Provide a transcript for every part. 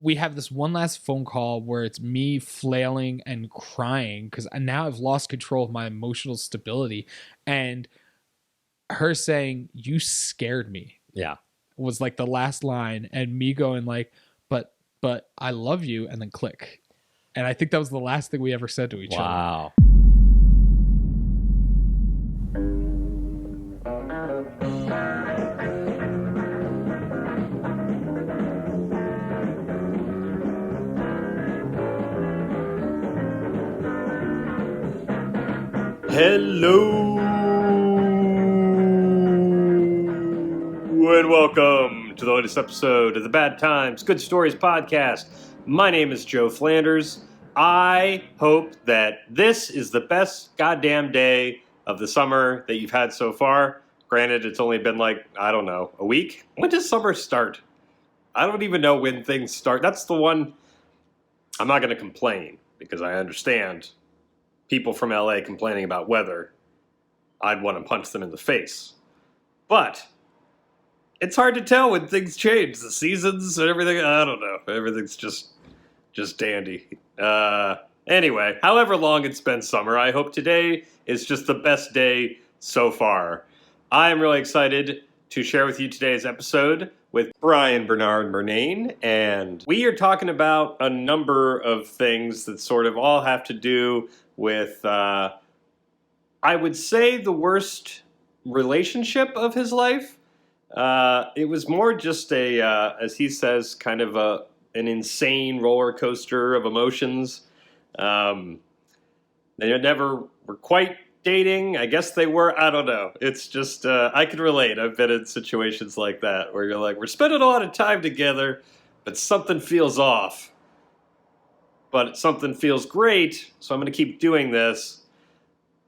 we have this one last phone call where it's me flailing and crying because now I've lost control of my emotional stability, and her saying, "You scared me." Yeah. Was like the last line, and me going like, but I love you, and then click. And I think that was the last thing we ever said to each other. Wow. Hello and welcome to the latest episode of the Bad Times Good Stories podcast. My name is Joe Flanders. I hope that this is the best goddamn day of the summer that you've had so far. Granted, it's only been like, I don't know, a week. When does summer start? I don't even know when things start. That's the one. I'm not going to complain because I understand people from LA complaining about weather. I'd want to punch them in the face. But it's hard to tell when things change. The seasons and everything, I don't know. Everything's just dandy. Anyway, however long it's been summer, I hope today is just the best day so far. I am really excited to share with you today's episode with Brian Bernard Murnane, and we are talking about a number of things that sort of all have to do with, I would say, the worst relationship of his life. It was more just as he says, kind of an insane roller coaster of emotions. They never were quite dating. I guess they were. I don't know. It's just, I can relate. I've been in situations like that where you're like, we're spending a lot of time together, but something feels off. But something feels great, so I'm going to keep doing this,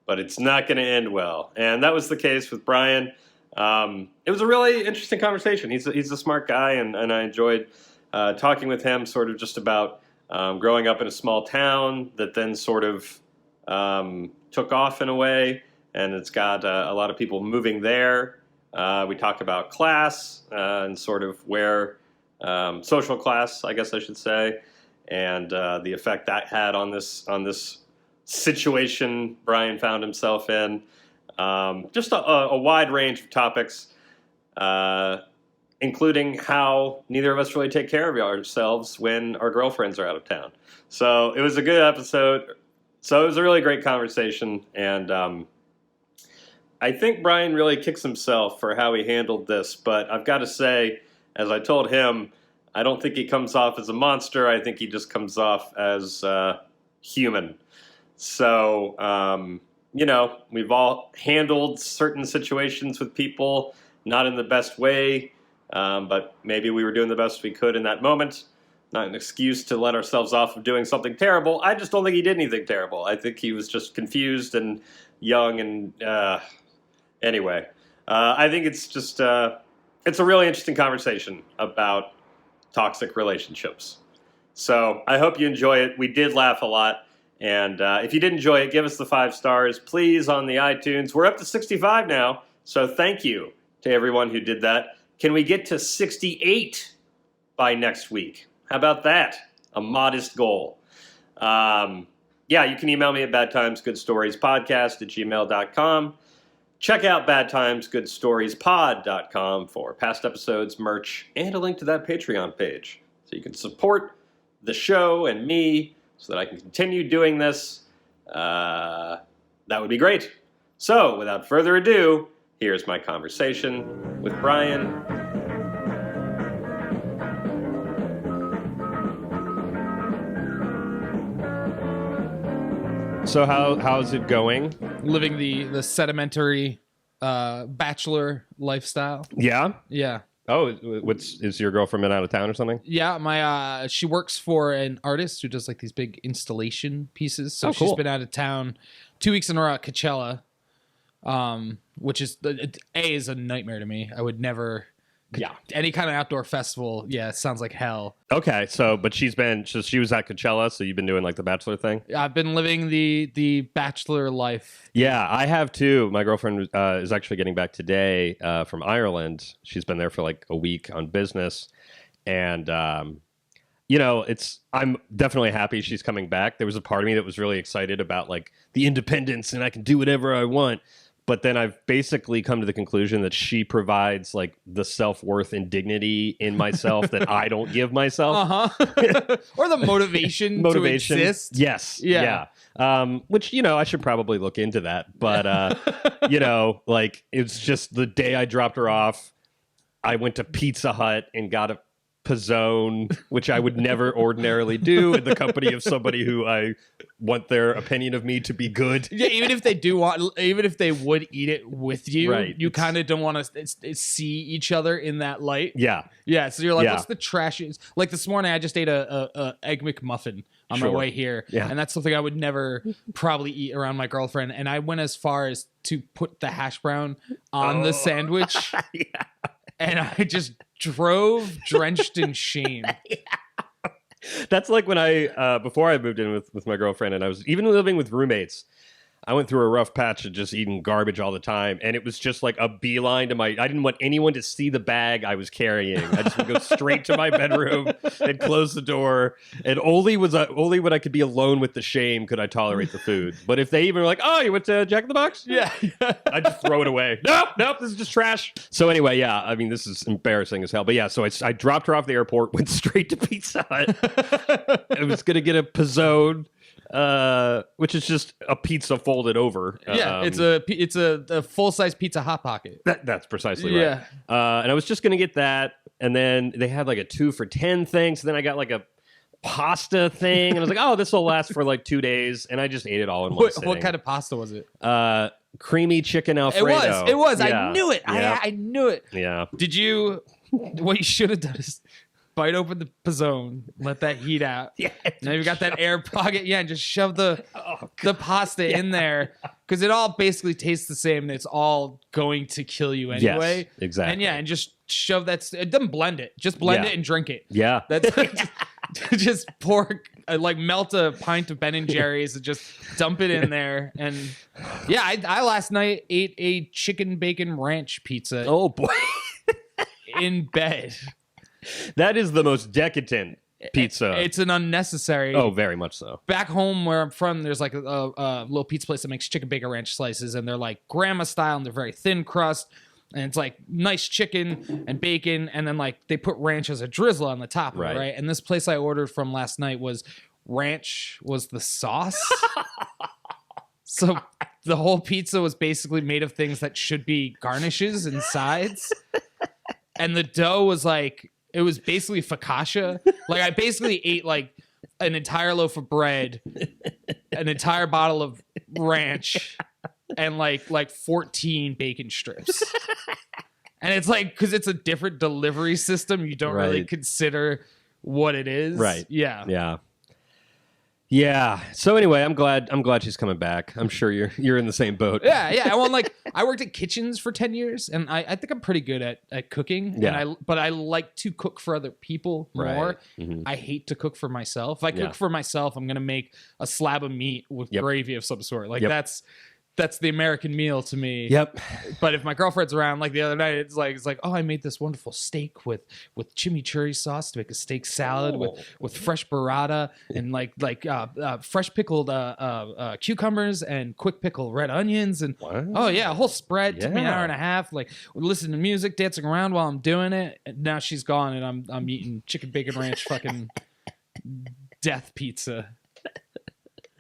but it's not going to end well. And that was the case with Brian. It was a really interesting conversation. He's a smart guy, and I enjoyed talking with him sort of just about growing up in a small town that then sort of took off in a way, and it's got a lot of people moving there. We talk about class and sort of where social class, I guess I should say, and the effect that had on this situation Brian found himself in. Just a wide range of topics, including how neither of us really take care of ourselves when our girlfriends are out of town. So it was a good episode. So it was a really great conversation, and I think Brian really kicks himself for how he handled this. But I've got to say, as I told him, I don't think he comes off as a monster. I think he just comes off as human. So, we've all handled certain situations with people not in the best way, but maybe we were doing the best we could in that moment. Not an excuse to let ourselves off of doing something terrible. I just don't think he did anything terrible. I think he was just confused and young and anyway. I think it's just it's a really interesting conversation about toxic relationships. So I hope you enjoy it. We did laugh a lot. And if you did enjoy it, give us the 5 stars, please, on the iTunes. We're up to 65 now, so thank you to everyone who did that. Can we get to 68 by next week? How about that? A modest goal. You can email me at badtimesgoodstoriespodcast@gmail.com. Check out badtimesgoodstoriespod.com for past episodes, merch, and a link to that Patreon page. So you can support the show and me so that I can continue doing this. That would be great. So without further ado, here's my conversation with Brian. So how's it going? Living the sedimentary bachelor lifestyle. Yeah? Yeah. Oh, is your girlfriend been out of town or something? Yeah, she works for an artist who does like these big installation pieces. So cool. She's been out of town 2 weeks in a row at Coachella, which is is a nightmare to me. I would never. Yeah. Any kind of outdoor festival, it sounds like hell. Okay, but she was at Coachella, so you've been doing like the Bachelor thing? I've been living the Bachelor life. Yeah, I have too. My girlfriend is actually getting back today from Ireland. She's been there for like a week on business, and I'm definitely happy she's coming back. There was a part of me that was really excited about like the independence and I can do whatever I want. But then I've basically come to the conclusion that she provides like the self-worth and dignity in myself that I don't give myself. Or the motivation to exist. Yes. Yeah. Which, I should probably look into that. But, like it's just the day I dropped her off, I went to Pizza Hut and got a Pizzone, which I would never ordinarily do in the company of somebody who I want their opinion of me to be good. Yeah, even if they would eat it with you, right. You kind of don't want to see each other in that light. Yeah. Yeah, so you're like, what's the trashiest? Like this morning, I just ate a Egg McMuffin on my way here. Yeah. And that's something I would never probably eat around my girlfriend. And I went as far as to put the hash brown on the sandwich. Yeah. And I just drove drenched in shame. That's like when before I moved in with my girlfriend and I was even living with roommates, I went through a rough patch of just eating garbage all the time. And it was just like a beeline to I didn't want anyone to see the bag I was carrying. I just would go straight to my bedroom and close the door. And only when I could be alone with the shame could I tolerate the food. But if they even were like, oh, you went to Jack in the Box? Yeah. I'd just throw it away. Nope, this is just trash. So anyway, yeah, I mean, this is embarrassing as hell. But yeah, so I dropped her off the airport, went straight to Pizza Hut. I was going to get a Pizzone. Which is just a pizza folded over. Yeah, it's a full-size pizza Hot Pocket. That's precisely right. Yeah. And I was just gonna get that, and then they had like a 2 for $10 thing. So then I got like a pasta thing, and I was like, oh, this will last for like 2 days, and I just ate it all in one sitting. What kind of pasta was it? Creamy chicken Alfredo. It was. Yeah. I knew it. Yeah. I knew it. Yeah. What you should have done is bite open the Pizzone, let that heat out. Yeah. Now you've got that air pocket. Yeah, and just shove the pasta in there because it all basically tastes the same. And it's all going to kill you anyway. Yes, exactly. And just shove that. It doesn't blend it. Just blend it and drink it. Yeah. That's just pour melt a pint of Ben and Jerry's and just dump it in there. And yeah, I last night ate a chicken bacon ranch pizza. Oh boy. In bed. That is the most decadent pizza. It's an unnecessary. Oh, very much so. Back home where I'm from, there's like a little pizza place that makes chicken bacon ranch slices, and they're like grandma style, and they're very thin crust, and it's like nice chicken and bacon, and then like they put ranch as a drizzle on the top of it, right? And this place I ordered from last night was ranch was the sauce. So the whole pizza was basically made of things that should be garnishes and sides, and the dough was like. It was basically focaccia. Like I basically ate like an entire loaf of bread, an entire bottle of ranch, and like 14 bacon strips. And it's like because it's a different delivery system, you don't really consider what it is. Right. Yeah. Yeah. Yeah. So anyway, I'm glad she's coming back. I'm sure you're in the same boat. Yeah, yeah. Well, like I worked at kitchens for 10 years and I think I'm pretty good at cooking. Yeah. But I like to cook for other people more. Right. Mm-hmm. I hate to cook for myself. If I cook for myself, I'm gonna make a slab of meat with gravy of some sort. Like that's the American meal to me. Yep. But if my girlfriend's around, like the other night, it's like, oh, I made this wonderful steak with chimichurri sauce to make a steak salad with fresh burrata and fresh pickled cucumbers and quick pickled red onions and oh yeah, a whole spread. Took me an hour and a half. Like listening to music, dancing around while I'm doing it. And now she's gone and I'm eating chicken bacon ranch fucking death pizza.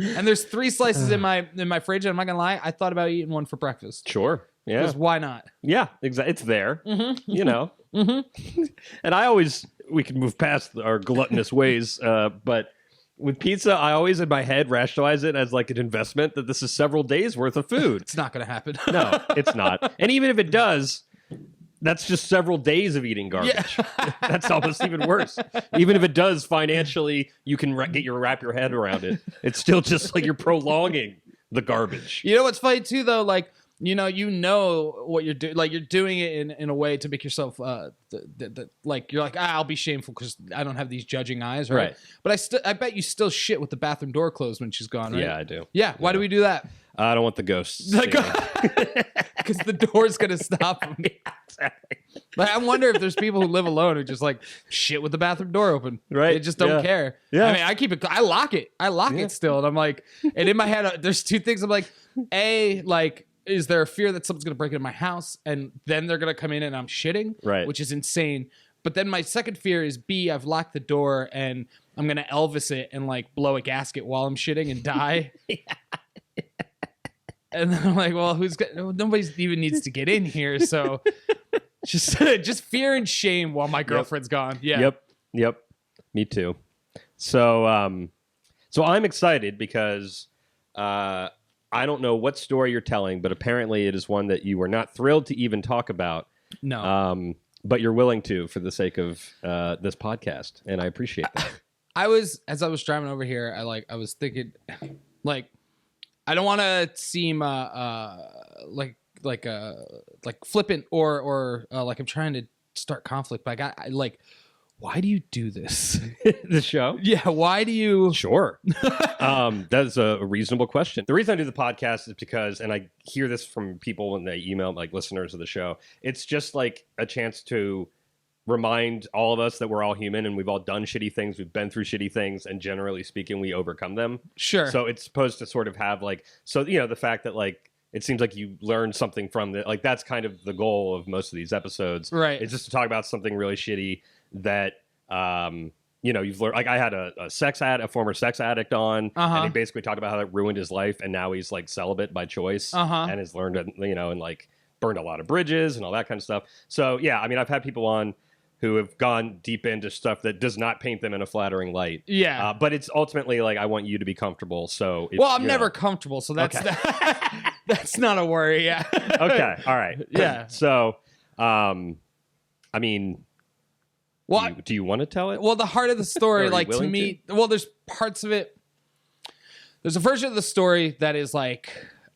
And there's 3 slices in my fridge. And I'm not gonna lie, I thought about eating one for breakfast. Sure. Yeah. Because why not? Yeah. Exactly. It's there. Mm-hmm. You know. Mm-hmm. And we can move past our gluttonous ways, but with pizza, I always in my head rationalize it as like an investment that this is several days worth of food. It's not gonna happen. No, it's not. And even if it does. That's just several days of eating garbage. Yeah. That's almost even worse. Even if it does financially, you can wrap your head around it. It's still just like you're prolonging the garbage. You know what's funny too, though? Like, you know what you're doing. Like, you're doing it in a way to make yourself like you're like, I'll be shameful because I don't have these judging eyes, right? But I bet you still shit with the bathroom door closed when she's gone, right? Yeah, I do. Yeah. Why do we do that? I don't want the ghosts. Because the door's gonna stop them. Exactly. Like, I wonder if there's people who live alone who just like shit with the bathroom door open. Right. They just don't care. Yeah. I mean, I keep it. I lock it. I lock it still, and I'm like, and in my head, there's two things. I'm like, like, is there a fear that someone's gonna break into my house and then they're gonna come in and I'm shitting? Right. Which is insane. But then my second fear is B, I've locked the door and I'm gonna Elvis it and like blow a gasket while I'm shitting and die. And then I'm like, well, nobody even needs to get in here, so just fear and shame while my girlfriend's gone. Yeah. Yep. Me too. So I'm excited because I don't know what story you're telling, but apparently it is one that you were not thrilled to even talk about. No. But you're willing to for the sake of this podcast, and I appreciate that. As I was driving over here, I was thinking, like, I don't want to seem like flippant or like I'm trying to start conflict, but why do you do this? The show? Yeah, why do you? Sure. That's a reasonable question. The reason I do the podcast is because, and I hear this from people when they email, like listeners of the show, it's just like a chance to remind all of us that we're all human and we've all done shitty things, we've been through shitty things, and generally speaking, we overcome them. Sure. So it's supposed to sort of have like, so, you know, the fact that like, it seems like you learned something from that. Like, that's kind of the goal of most of these episodes. Right. It's just to talk about something really shitty that, you know, you've learned. Like, I had a former sex addict on, and he basically talked about how that ruined his life, and now he's like celibate by choice, and has learned, you know, and like burned a lot of bridges and all that kind of stuff. So yeah, I mean, I've had people on who have gone deep into stuff that does not paint them in a flattering light. Yeah. But it's ultimately like, I want you to be comfortable. So well, I'm never comfortable, so that's that's not a worry. Yeah. Okay. All right. Yeah. So, I mean, well, do you want to tell it? Well, the heart of the story, like, to me, well, there's parts of it. There's a version of the story that is like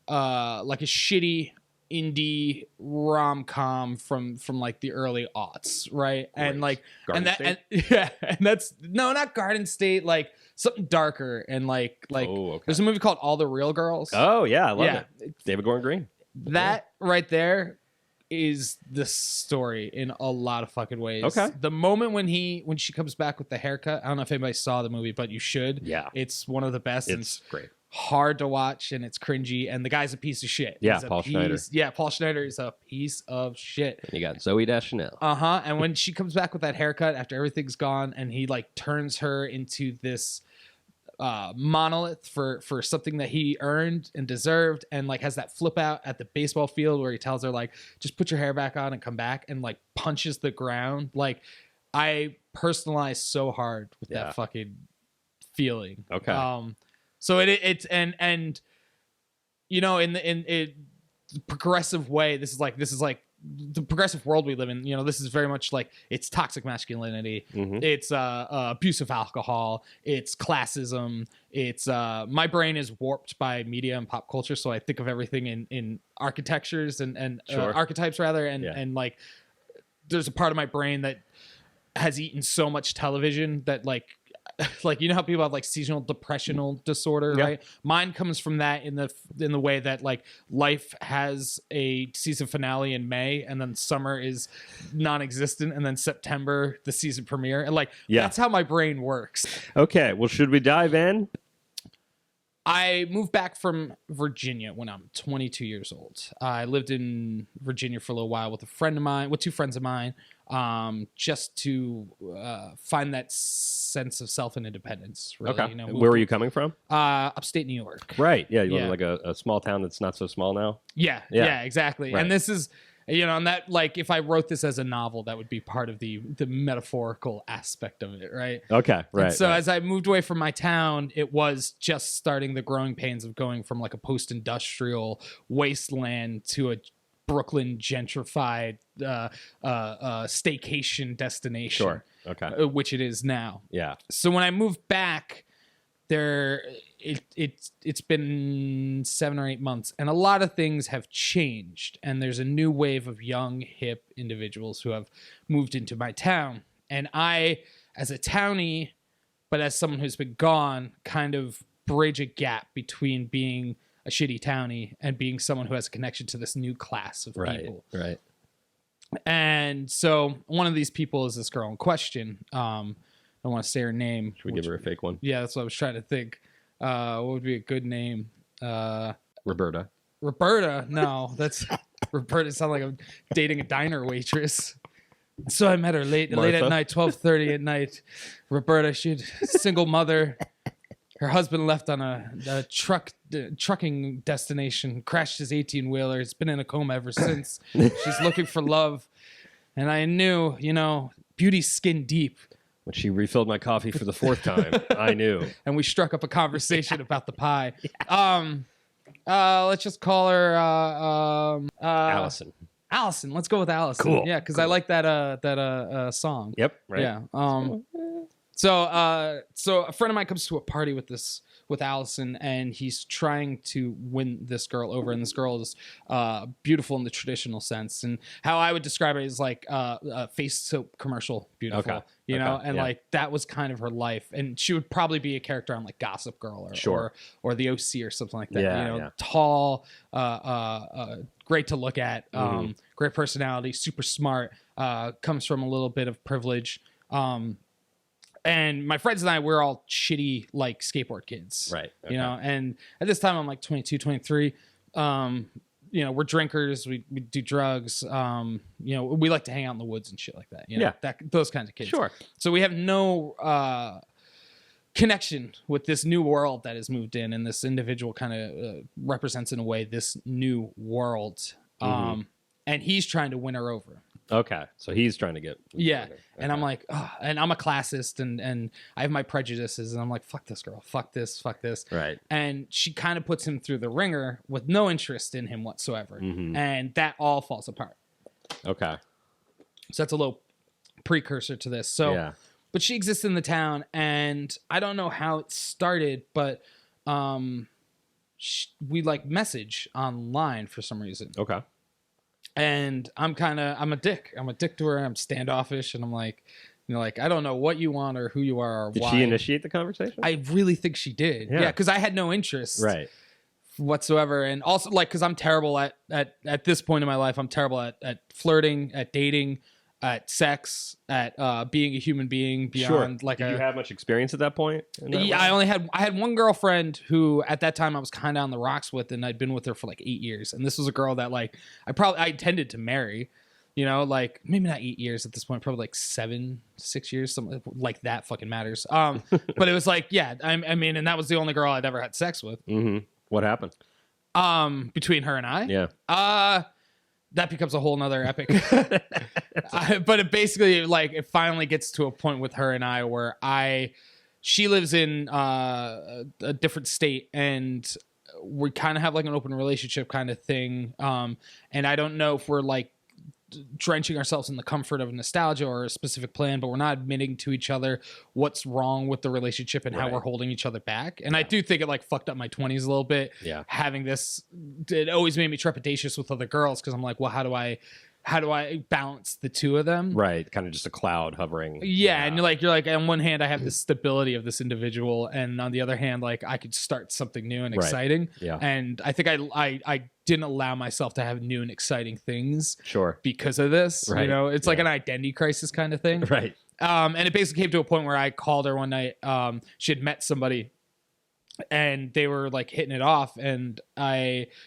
a shitty indie rom-com from like the early aughts, right? Great. And like Garden State? and that's not Garden State, like something darker, and like there's a movie called All the Real Girls. Oh yeah, I love it. David Gordon Green. That right there is the story in a lot of fucking ways. Okay. The moment when she comes back with the haircut, I don't know if anybody saw the movie, but you should. Yeah. It's one of the best. It's great. Hard to watch, and it's cringy, and the guy's a piece of shit. Yeah, Paul Schneider. Yeah, Paul Schneider is a piece of shit. And you got Zooey Deschanel. And when she comes back with that haircut after everything's gone, and he like turns her into this monolith for something that he earned and deserved, and like has that flip out at the baseball field where he tells her like, just put your hair back on and come back, and like punches the ground. Like, I personalized so hard with that fucking feeling. Okay. So it's and you know, in the progressive way, this is like the progressive world we live in. You know, this is very much like, it's toxic masculinity, it's abusive alcohol, it's classism, it's my brain is warped by media and pop culture, so I think of everything in architectures and archetypes rather, and like there's a part of my brain that has eaten so much television that like you know how people have like seasonal depressional disorder, right? Mine comes from that in the way that like life has a season finale in May, and then summer is non-existent, and then September the season premiere, and like that's how my brain works. Okay, well, should we dive in? I moved back from Virginia when I'm 22 years old. I lived in Virginia for a little while with two friends of mine, just to find that sense of self and independence. Really, okay. You know, where were you coming from? Upstate New York. Right. Yeah. You live in like a small town that's not so small now. Yeah, exactly. Right. And this is, you know, and that, like, if I wrote this as a novel, that would be part of the metaphorical aspect of it, right? Okay, right. And so as I moved away from my town, it was just starting the growing pains of going from like a post-industrial wasteland to a Brooklyn gentrified staycation destination. Sure. Okay. Which it is now. Yeah. So when I moved back, it's been 7 or 8 months, and a lot of things have changed, and there's a new wave of young, hip individuals who have moved into my town. And I, as a townie, but as someone who's been gone, kind of bridge a gap between being a shitty townie and being someone who has a connection to this new class of people. Right. And so one of these people is this girl in question. I don't want to say her name. Should we give her a fake one? Yeah, that's what I was trying to think. What would be a good name? Roberta. Roberta? No, that's Roberta. Sounds like I'm dating a diner waitress. So I met her late at night, 12:30 at night. Roberta, she's a single mother. Her husband left on a trucking destination, crashed his 18-wheeler. He's been in a coma ever since. She's looking for love. And I knew, beauty's skin deep. When she refilled my coffee for the 4th time, I knew. And we struck up a conversation about the pie. Let's just call her Allison. Allison. Let's go with Allison. Cool. Yeah, because I like that song. Yep. Right. Yeah. So a friend of mine comes to a party with Allison, and he's trying to win this girl over, and this girl is beautiful in the traditional sense, and how I would describe it is like a face soap commercial beautiful. Okay. And like that was kind of her life, and she would probably be a character on like Gossip Girl or The OC or something like that. Yeah, Tall, great to look at, great personality, super smart, comes from a little bit of privilege. And my friends and I, we're all shitty, like, skateboard kids. Right. Okay. And at this time I'm like 22, 23. We're drinkers. We do drugs. We like to hang out in the woods and shit like that. Those kinds of kids. Sure. So we have no connection with this new world that has moved in, and this individual kind of represents in a way this new world. And he's trying to win her over. Okay, so he's trying to get... Yeah, okay. And I'm like, and I'm a classist, and I have my prejudices, and I'm like, fuck this girl, fuck this. Right. And she kind of puts him through the ringer with no interest in him whatsoever, and that all falls apart. Okay. So that's a little precursor to this. So, but she exists in the town, and I don't know how it started, but we like message online for some reason. Okay. And I'm a dick. I'm a dick to her. I'm standoffish. And I'm like, I don't know what you want or who you are or why. Did she initiate the conversation? I really think she did. Yeah. Because I had no interest. Right. Whatsoever. And also like, because I'm terrible at this point in my life, I'm terrible at flirting, at dating, at sex, at being a human being beyond Did you have much experience at that point? I had one girlfriend who at that time I was kind of on the rocks with, and I'd been with her for like 8 years. And this was a girl that like I intended to marry, like maybe not 8 years at this point, probably like 6 years, something like that fucking matters. But it was like, I mean, and that was the only girl I'd ever had sex with. Mm-hmm. What happened? Between her and I? Yeah. That becomes a whole nother epic. But it basically like it finally gets to a point with her and I where she lives in a different state, and we kind of have like an open relationship kind of thing. And I don't know if we're like drenching ourselves in the comfort of nostalgia or a specific plan, but we're not admitting to each other what's wrong with the relationship and how we're holding each other back. And I do think it like fucked up my 20s a little bit. Yeah. Having this, it always made me trepidatious with other girls, because I'm like, well, how do I balance the two of them? Right. Kind of just a cloud hovering. Yeah. And you're like, on one hand, I have the stability of this individual, and on the other hand, like I could start something new and exciting. Yeah. And I think I didn't allow myself to have new and exciting things. Sure. Because of this, right. It's like an identity crisis kind of thing. Right. And it basically came to a point where I called her one night. She had met somebody, and they were like hitting it off, and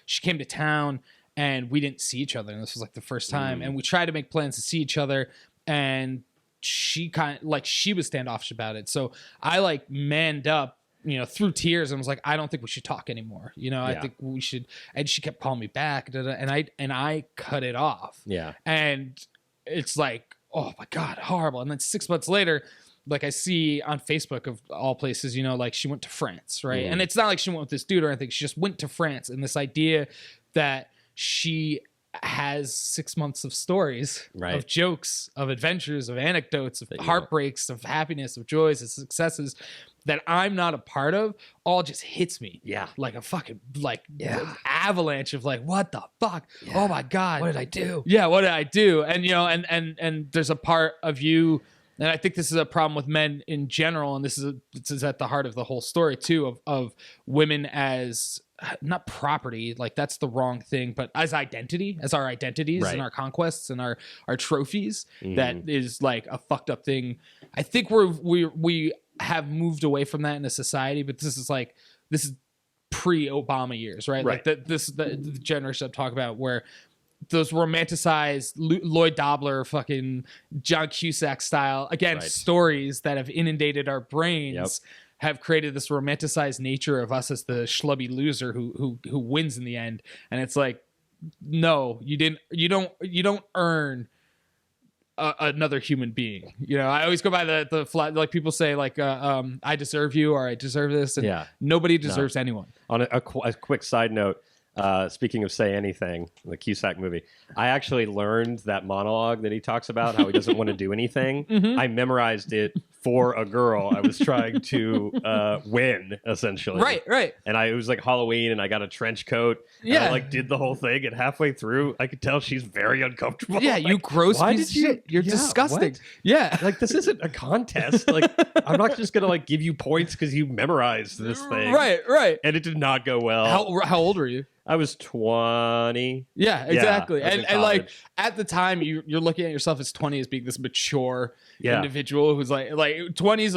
she came to town, and we didn't see each other. And this was like the first time. And we tried to make plans to see each other, and she she was standoffish about it. So I like manned up, through tears, and was like, I don't think we should talk anymore. I think we should. And she kept calling me back, and I cut it off. Yeah. And it's like, oh my God, horrible. And then 6 months later, like I see on Facebook of all places, like she went to France, right? And it's not like she went with this dude or anything. She just went to France, and this idea that she has 6 months of stories, of jokes, of adventures, of anecdotes, of heartbreaks, of happiness, of joys, of successes that I'm not a part of, all just hits me. Yeah. Like a fucking avalanche of like, what the fuck? Yeah. Oh my God. What did I do? Yeah, what did I do? And and there's a part of you And I think this is a problem with men in general, and this is at the heart of the whole story too, of women as not property, like that's the wrong thing, but as identity, as our identities and our conquests and our trophies. That is like a fucked up thing. I think we have moved away from that in a society, but this is pre-Obama years, right? Like the generation I'm talking about, where those romanticized Lloyd Dobler, fucking John Cusack style, again, stories that have inundated our brains have created this romanticized nature of us as the schlubby loser who wins in the end. And it's like, no, you don't earn another human being. You know, I always go by the flat, like people say, like, I deserve you, or I deserve this. And nobody deserves anyone. On a quick side note, speaking of Say Anything, the Cusack movie, I actually learned that monologue that he talks about, how he doesn't want to do anything. I memorized it for a girl I was trying to win, essentially. Right. And it was like Halloween, and I got a trench coat. And I like did the whole thing, and halfway through, I could tell she's very uncomfortable. Yeah, like, you gross piece of shit. You're disgusting. What? Yeah. Like, this isn't a contest. Like, I'm not just gonna like give you points because you memorized this thing. Right. And it did not go well. How old were you? I was 20. Yeah, exactly. Yeah, and like at the time, you're looking at yourself as 20 as being this mature individual who's like 20s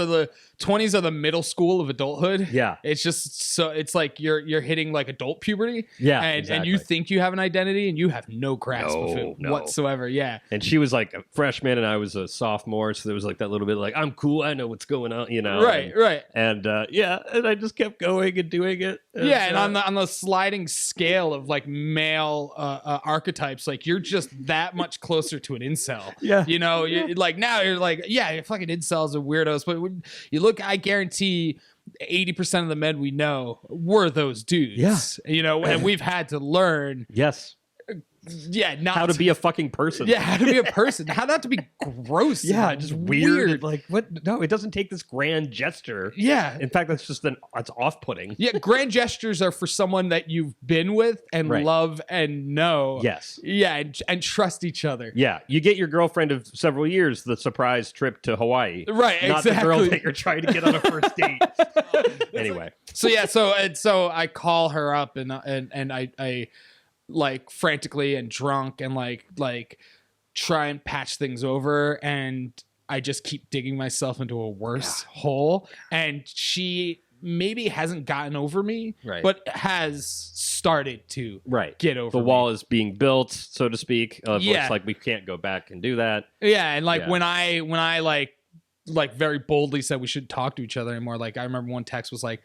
are the middle school of adulthood. Yeah, it's just so it's like you're hitting like adult puberty. Yeah, and you think you have an identity and you have no grasp of it whatsoever. Yeah, and she was like a freshman and I was a sophomore, so there was like that little bit like, I'm cool, I know what's going on, you know. Right. And and I just kept going and doing it. And on the sliding scale of like male archetypes, like you're just that much closer to an incel. Yeah, you know, like now you're like, you're fucking incels are weirdos, but when you look, I guarantee 80% of the men we know were those dudes. You know, and we've had to learn not how to be a fucking person. How to be a person. How not to be gross. Just weird. Like, what? No, it doesn't take this grand gesture. Yeah. In fact, that's off-putting. Yeah, grand gestures are for someone that you've been with and love and know. Yes. Yeah, and trust each other. Yeah. You get your girlfriend of several years the surprise trip to Hawaii. Right, not exactly. the girl that you're trying to get on a first date. Anyway. So I call her up and I like frantically and drunk and like try and patch things over, and I just keep digging myself into a worse hole, and she maybe hasn't gotten over me, but has started to get over the wall is being built, so to speak. It's like we can't go back and do that. And like when I like very boldly said we shouldn't talk to each other anymore, like I remember one text was like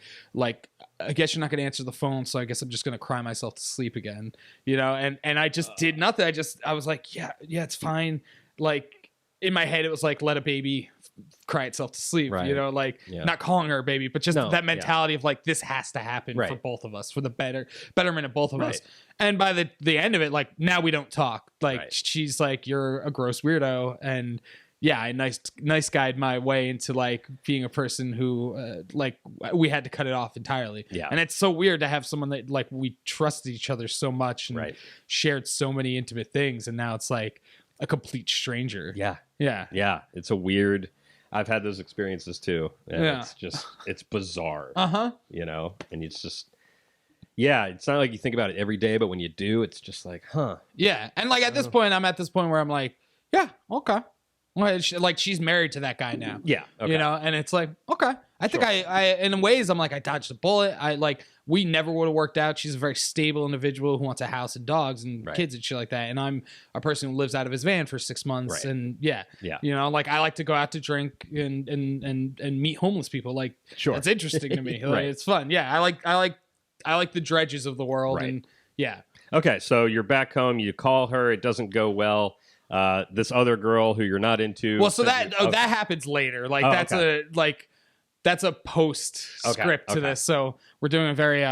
I guess you're not going to answer the phone, so I guess I'm just going to cry myself to sleep again, you know. And I just did nothing. I was like, yeah, it's fine. Like in my head, it was like, let a baby cry itself to sleep, you know, like not calling her a baby, but just that mentality of like, this has to happen for both of us, for the betterment of both of us. And by the end of it, like now we don't talk. Like she's like, you're a gross weirdo, and I nice guide my way into like being a person who like we had to cut it off entirely. Yeah. And it's so weird to have someone that like we trusted each other so much and shared so many intimate things, and now it's like a complete stranger. Yeah. It's a weird. I've had those experiences too. It's bizarre. You know, and it's just. Yeah, it's not like you think about it every day, but when you do, it's just like, huh. Yeah, and like at this point, I'm at this point where I'm like, yeah, okay. Like she's married to that guy now. Yeah. Okay. You know, and it's like, okay. I think I in ways I'm like, I dodged a bullet. We never would have worked out. She's a very stable individual who wants a house and dogs and kids and shit like that. And I'm a person who lives out of his van for 6 months. And you know, like I like to go out to drink and meet homeless people. Like it's interesting to me. Like, it's fun. Yeah. I like the dredges of the world. And Okay. So you're back home, you call her, it doesn't go well. This other girl who you're not into. Well, so that happens later. Like that's a post script to this. So we're doing a very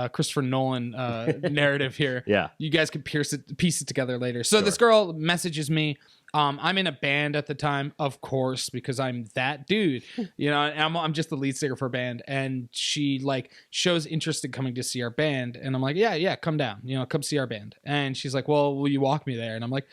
Christopher Nolan narrative here. You guys can piece it together later. So this girl messages me. I'm in a band at the time, of course, because I'm that dude. You know, and I'm just the lead singer for a band, and she like shows interest in coming to see our band, and I'm like, yeah, come down. You know, come see our band. And she's like, well, will you walk me there? And I'm like,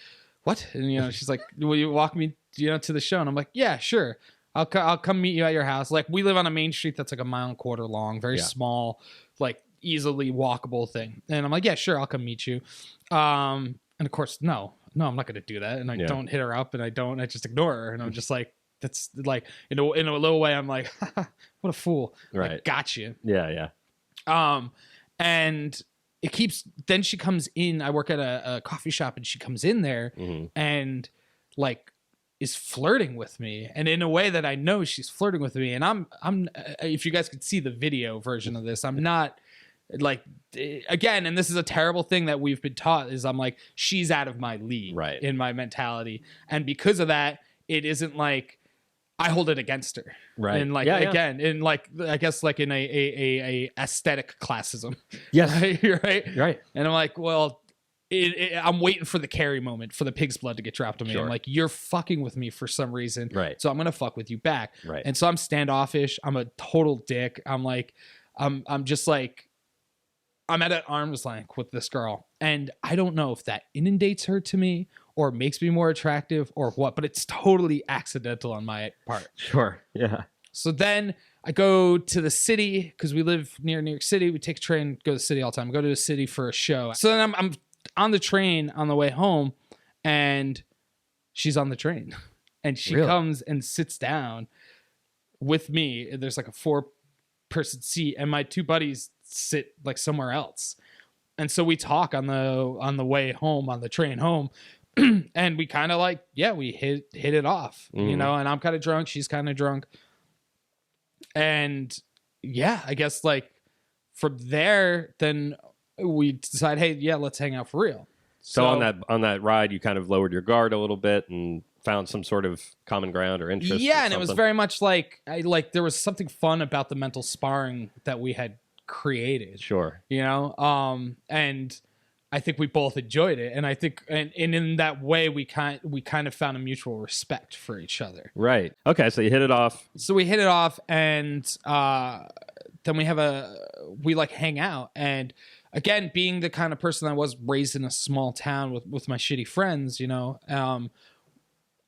what? And you know, she's like, will you walk me to the show? And I'm like, yeah, sure. I'll come meet you at your house. Like, we live on a main street that's like 1.25 miles long, very small, like easily walkable thing. And I'm like, yeah, sure, I'll come meet you. And of course, no, I'm not going to do that. And I don't hit her up, and I just ignore her. And I'm just like, that's like, in a little way, I'm like, what a fool. Right. Like, got you. Yeah. And it keeps, then she comes in. I work at a coffee shop, and she comes in there and like is flirting with me, and in a way that I know she's flirting with me. And I'm if you guys could see the video version of this, I'm not like, again, and this is a terrible thing that we've been taught, is I'm like, she's out of my league, right, in my mentality. And because of that, it isn't like I hold it against her. Right. And like, again, in like, I guess like in a aesthetic classism. Yes. Right. And I'm like, well, I'm waiting for the Carrie moment, for the pig's blood to get dropped on me. Sure. I'm like, you're fucking with me for some reason. Right. So I'm going to fuck with you back. Right. And so I'm standoffish. I'm a total dick. I'm like, I'm just like, I'm at an arm's length with this girl. And I don't know if that inundates her to me or makes me more attractive or what, but it's totally accidental on my part. Sure. Yeah. So then I go to the city, because we live near New York City. We take a train, go to the city all the time. I go to the city for a show. So then I'm on the train on the way home, and she's on the train. And she comes and sits down with me. There's like a 4-person seat, and my 2 buddies sit like somewhere else. And so we talk on the way home, on the train home. And we kind of like, we hit it off, and I'm kind of drunk. She's kind of drunk. And I guess like from there, then we decide, hey, let's hang out for real. So on that ride, you kind of lowered your guard a little bit and found some sort of common ground or interest. Yeah. And it was very much like, there was something fun about the mental sparring that we had created. Sure. And I think we both enjoyed it. And I think, and in that way, we kind of found a mutual respect for each other. Right. Okay. So you hit it off. So we hit it off, and then we like hang out. And again, being the kind of person I was, raised in a small town with my shitty friends,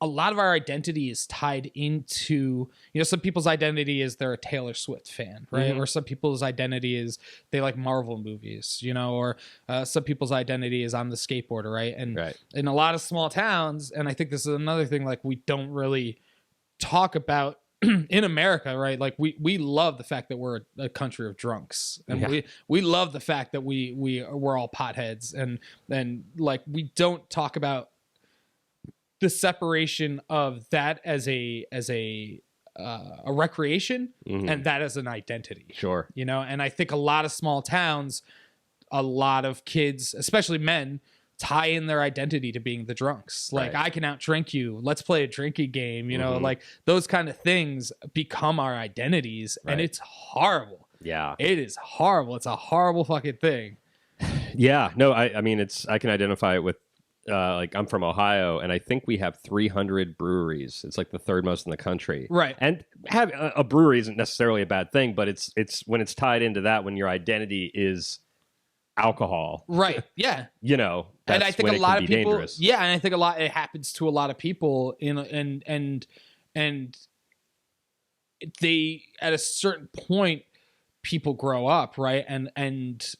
a lot of our identity is tied into, some people's identity is they're a Taylor Swift fan, right? Or some people's identity is they like Marvel movies, or some people's identity is I'm the skateboarder, right? And in a lot of small towns, and I think this is another thing, like, we don't really talk about in America, right? Like, we love the fact that we're a country of drunks, and we love the fact that we're all potheads, and like, we don't talk about the separation of that as a recreation and that as an identity. Sure. And I think a lot of small towns, a lot of kids, especially men, tie in their identity to being the drunks. Like, I can outdrink you. Let's play a drinking game. Like, those kind of things become our identities, and it's horrible. Yeah. It is horrible. It's a horrible fucking thing. Yeah. No, I mean, I can identify it with, like, I'm from Ohio, and I think we have 300 breweries. It's like the 3rd most in the country. Right. And having a brewery isn't necessarily a bad thing, but it's when it's tied into that, when your identity is alcohol. Right. Yeah. And I think a lot of people, dangerous. And I think it happens to a lot of people and they, at a certain point, people grow up, right? And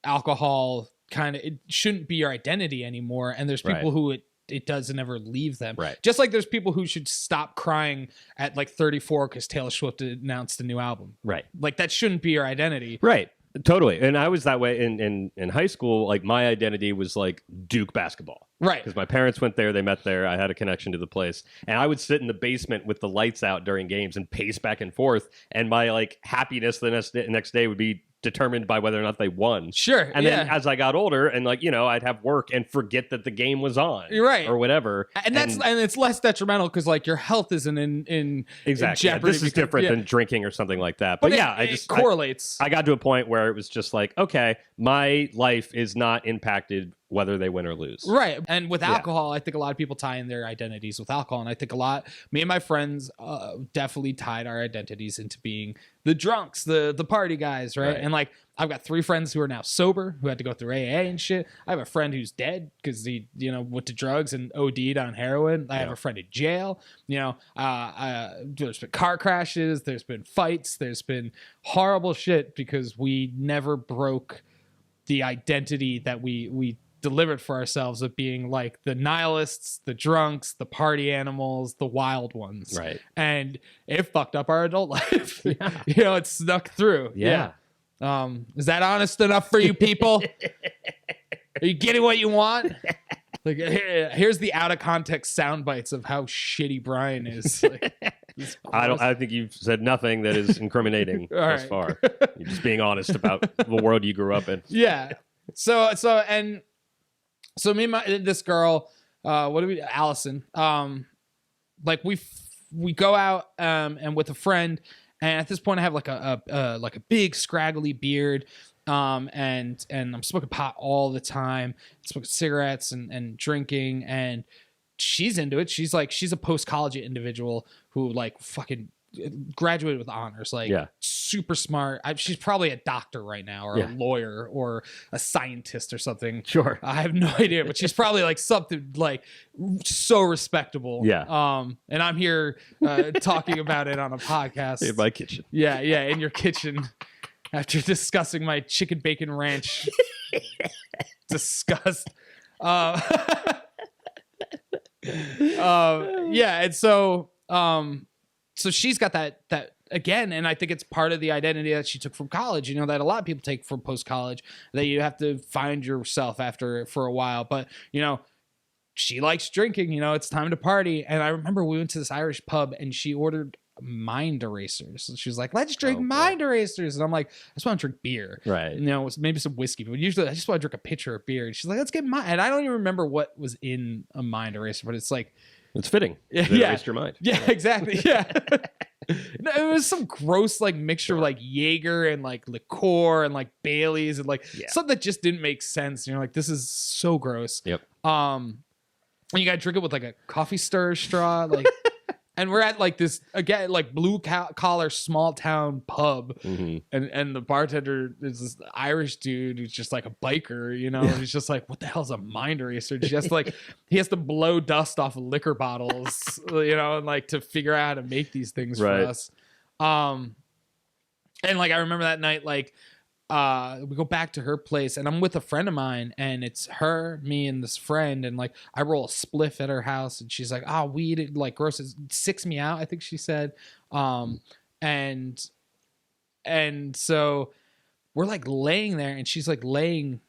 alcohol it shouldn't be your identity anymore, and there's people who it doesn't ever leave them. Right. Just like there's people who should stop crying at like 34 because Taylor Swift announced a new album. Right. Like, that shouldn't be your identity. Right. Totally. And I was that way in high school. Like, my identity was like Duke basketball. Right. Because my parents went there, they met there, I had a connection to the place, and I would sit in the basement with the lights out during games and pace back and forth, and my like happiness the next day would be determined by whether or not they won. Sure. And then as I got older, and like, I'd have work and forget that the game was on. Right. Or whatever. And it's less detrimental because like your health isn't in exactly. In jeopardy. This is different than drinking or something like that. But it correlates. I got to a point where it was just like, okay, my life is not impacted whether they win or lose. Right. And with alcohol, I think a lot of people tie in their identities with alcohol. And I think me and my friends definitely tied our identities into being the drunks, the party guys, right? And like I've got 3 friends who are now sober, who had to go through AA and shit. I have a friend who's dead because he, you know, went to drugs and OD'd on heroin. I have a friend in jail. You know, there's been car crashes, there's been fights, there's been horrible shit because we never broke the identity that we delivered for ourselves of being like the nihilists, the drunks, the party animals, the wild ones. Right. And it fucked up our adult life. You know, it snuck through. Yeah. Is that honest enough for you people? Are you getting what you want? Like, here's the out of context sound bites of how shitty Brian is. Like, I think you've said nothing that is incriminating thus far. You're just being honest about the world you grew up in. Yeah. So me and this girl, Allison, like we go out and with a friend, and at this point I have like a big scraggly beard, and I'm smoking pot all the time, smoking cigarettes and drinking, and she's into it. She's a post-college individual who like fucking graduated with honors, like super smart. She's probably a doctor right now, or a lawyer, or a scientist or something. Sure, I have no idea, but she's probably like something like so respectable. And I'm here talking about it on a podcast in my kitchen. In your kitchen after discussing my chicken bacon ranch disgust. And so she's got that again, and I think it's part of the identity that she took from college, you know, that a lot of people take from post-college, that you have to find yourself after for a while. But, you know, she likes drinking, you know, it's time to party. And I remember we went to this Irish pub and she ordered mind erasers. And she was like, let's drink mind erasers. And I'm like, I just want to drink beer. Right. You know, maybe some whiskey, but usually I just want to drink a pitcher of beer. And she's like, let's get mine. And I don't even remember what was in a mind eraser, but it's like, it's fitting. It erased your mind. Yeah, exactly. Yeah. It was some gross like mixture of like Jaeger and like liqueur and like Bailey's and like something that just didn't make sense. And you're like, this is so gross. Yep. And you gotta drink it with like a coffee stirrer straw, like. And we're at like this again, like blue collar small town pub, and the bartender is this Irish dude who's just like a biker, you know. He's just like, what the hell's a mind eraser? He has to blow dust off of liquor bottles, you know, and like to figure out how to make these things for us. And like I remember that night, like we go back to her place and I'm with a friend of mine, and it's her, me, and this friend, and like I roll a spliff at her house, and she's like, oh, weed, like gross, it sicks me out, I think she said. And so we're like laying there, and she's like laying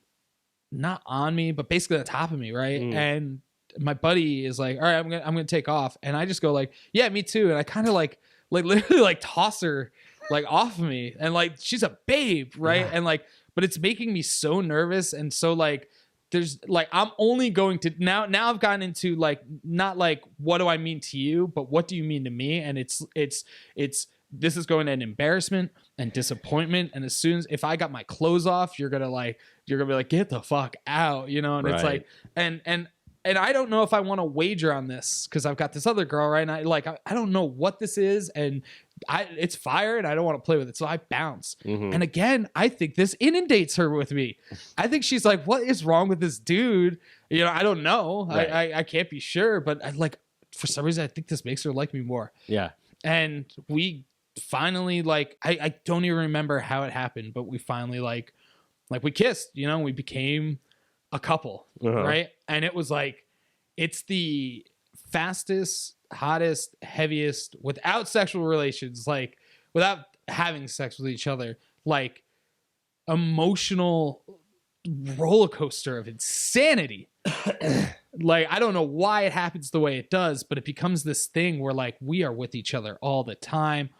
not on me, but basically on top of me, right? And my buddy is like, all right, I'm gonna take off, and I just go like, yeah, me too. And I kind of like literally like toss her like off of me, and like she's a babe, right? And like, but it's making me so nervous, and so like there's like I'm only going to now I've gotten into like not like what do I mean to you, but what do you mean to me? And it's this is going to an embarrassment and disappointment, and as soon as if I got my clothes off, you're gonna be like, get the fuck out, you know? And it's like and I don't know if I want to wager on this because I've got this other girl, right? And I don't know what this is, and it's fire, and I don't want to play with it. So I bounce. And again, I think this inundates her with me. I think she's like, what is wrong with this dude? You know, I don't know. I can't be sure, but I like for some reason I think this makes her like me more. Yeah. And we finally like I don't even remember how it happened, but we finally like we kissed, you know, we became a couple, right? And it was like, it's the fastest, hottest, heaviest, without sexual relations, like without having sex with each other, like emotional roller coaster of insanity. Like, I don't know why it happens the way it does, but it becomes this thing where like we are with each other all the time.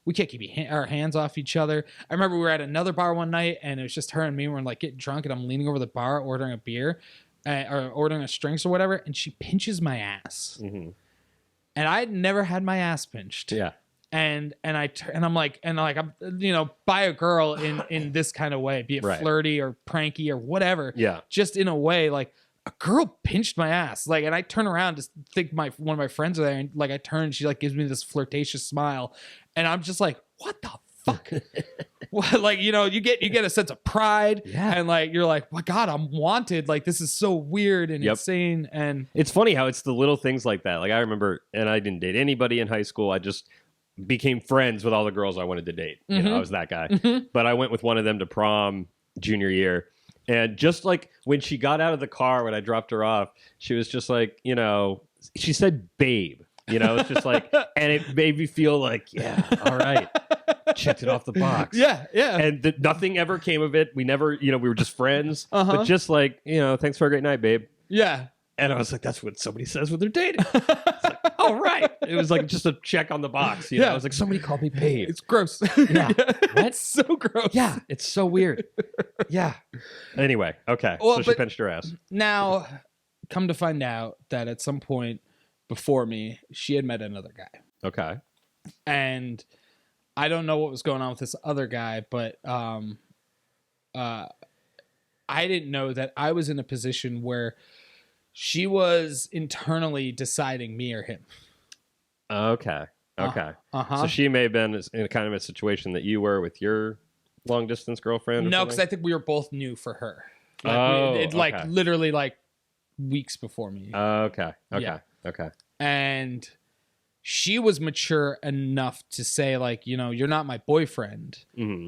We can't keep our hands off each other. I remember we were at another bar one night, and it was just her and me. We're like getting drunk, and I'm leaning over the bar ordering a beer or ordering a drinks or whatever, and she pinches my ass. And I'd never had my ass pinched. Yeah. And I'm like, I'm, you know, by a girl in this kind of way, be it flirty or pranky or whatever. Yeah. Just in a way, like a girl pinched my ass. Like, and I turn around to think one of my friends are there, and like I turn, and she like gives me this flirtatious smile, and I'm just like, what the fuck? Well, like, you know, you get a sense of pride, and like you're like, my God, I'm wanted. Like, this is so weird and insane. And it's funny how it's the little things like that. Like, I remember, and I didn't date anybody in high school. I just became friends with all the girls I wanted to date. You know, I was that guy. But I went with one of them to prom junior year. And just like when she got out of the car when I dropped her off, she was just like, you know, she said, babe. You know, it's just like, and it made me feel like, yeah, all right. Checked it off the box. Yeah. And nothing ever came of it. We never, you know, we were just friends. But just like, you know, thanks for a great night, babe. Yeah. And I was like, that's what somebody says when they're dating. It's like, all right. It was like just a check on the box. You know? I was like, somebody called me babe. It's gross. Yeah. That's so gross. Yeah. It's so weird. Yeah. Anyway. Okay. Well, so she pinched her ass. Now, come to find out that at some point before me, she had met another guy. Okay. And I don't know what was going on with this other guy, but I didn't know that I was in a position where she was internally deciding me or him. Okay. So she may have been in kind of a situation that you were with your long distance girlfriend. No, because I think we were both new for her. Like, literally like weeks before me. Okay. And she was mature enough to say, like, you know, you're not my boyfriend.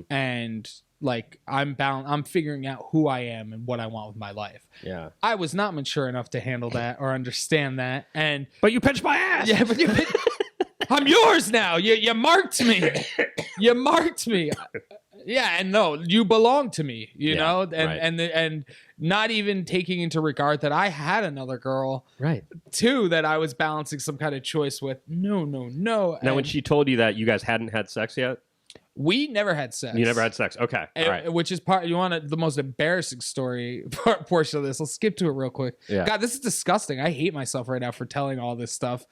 And like, I'm figuring out who I am and what I want with my life. Yeah. I was not mature enough to handle that or understand that. But you pinched my ass. Yeah, but I'm yours now. You marked me. You marked me. Yeah, and no, you belong to me, you know, and not even taking into regard that I had another girl, too, that I was balancing some kind of choice with. No. Now, when she told you that you guys hadn't had sex yet, we never had sex. You never had sex, okay, all right. Which is the most embarrassing story portion of this. Let's skip to it real quick. Yeah. God, this is disgusting. I hate myself right now for telling all this stuff.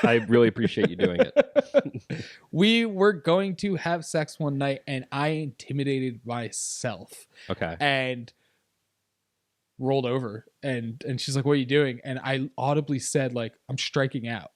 I really appreciate you doing it. We were going to have sex one night, and I intimidated myself. Okay. And rolled over, and she's like, "What are you doing?" And I audibly said, like, "I'm striking out."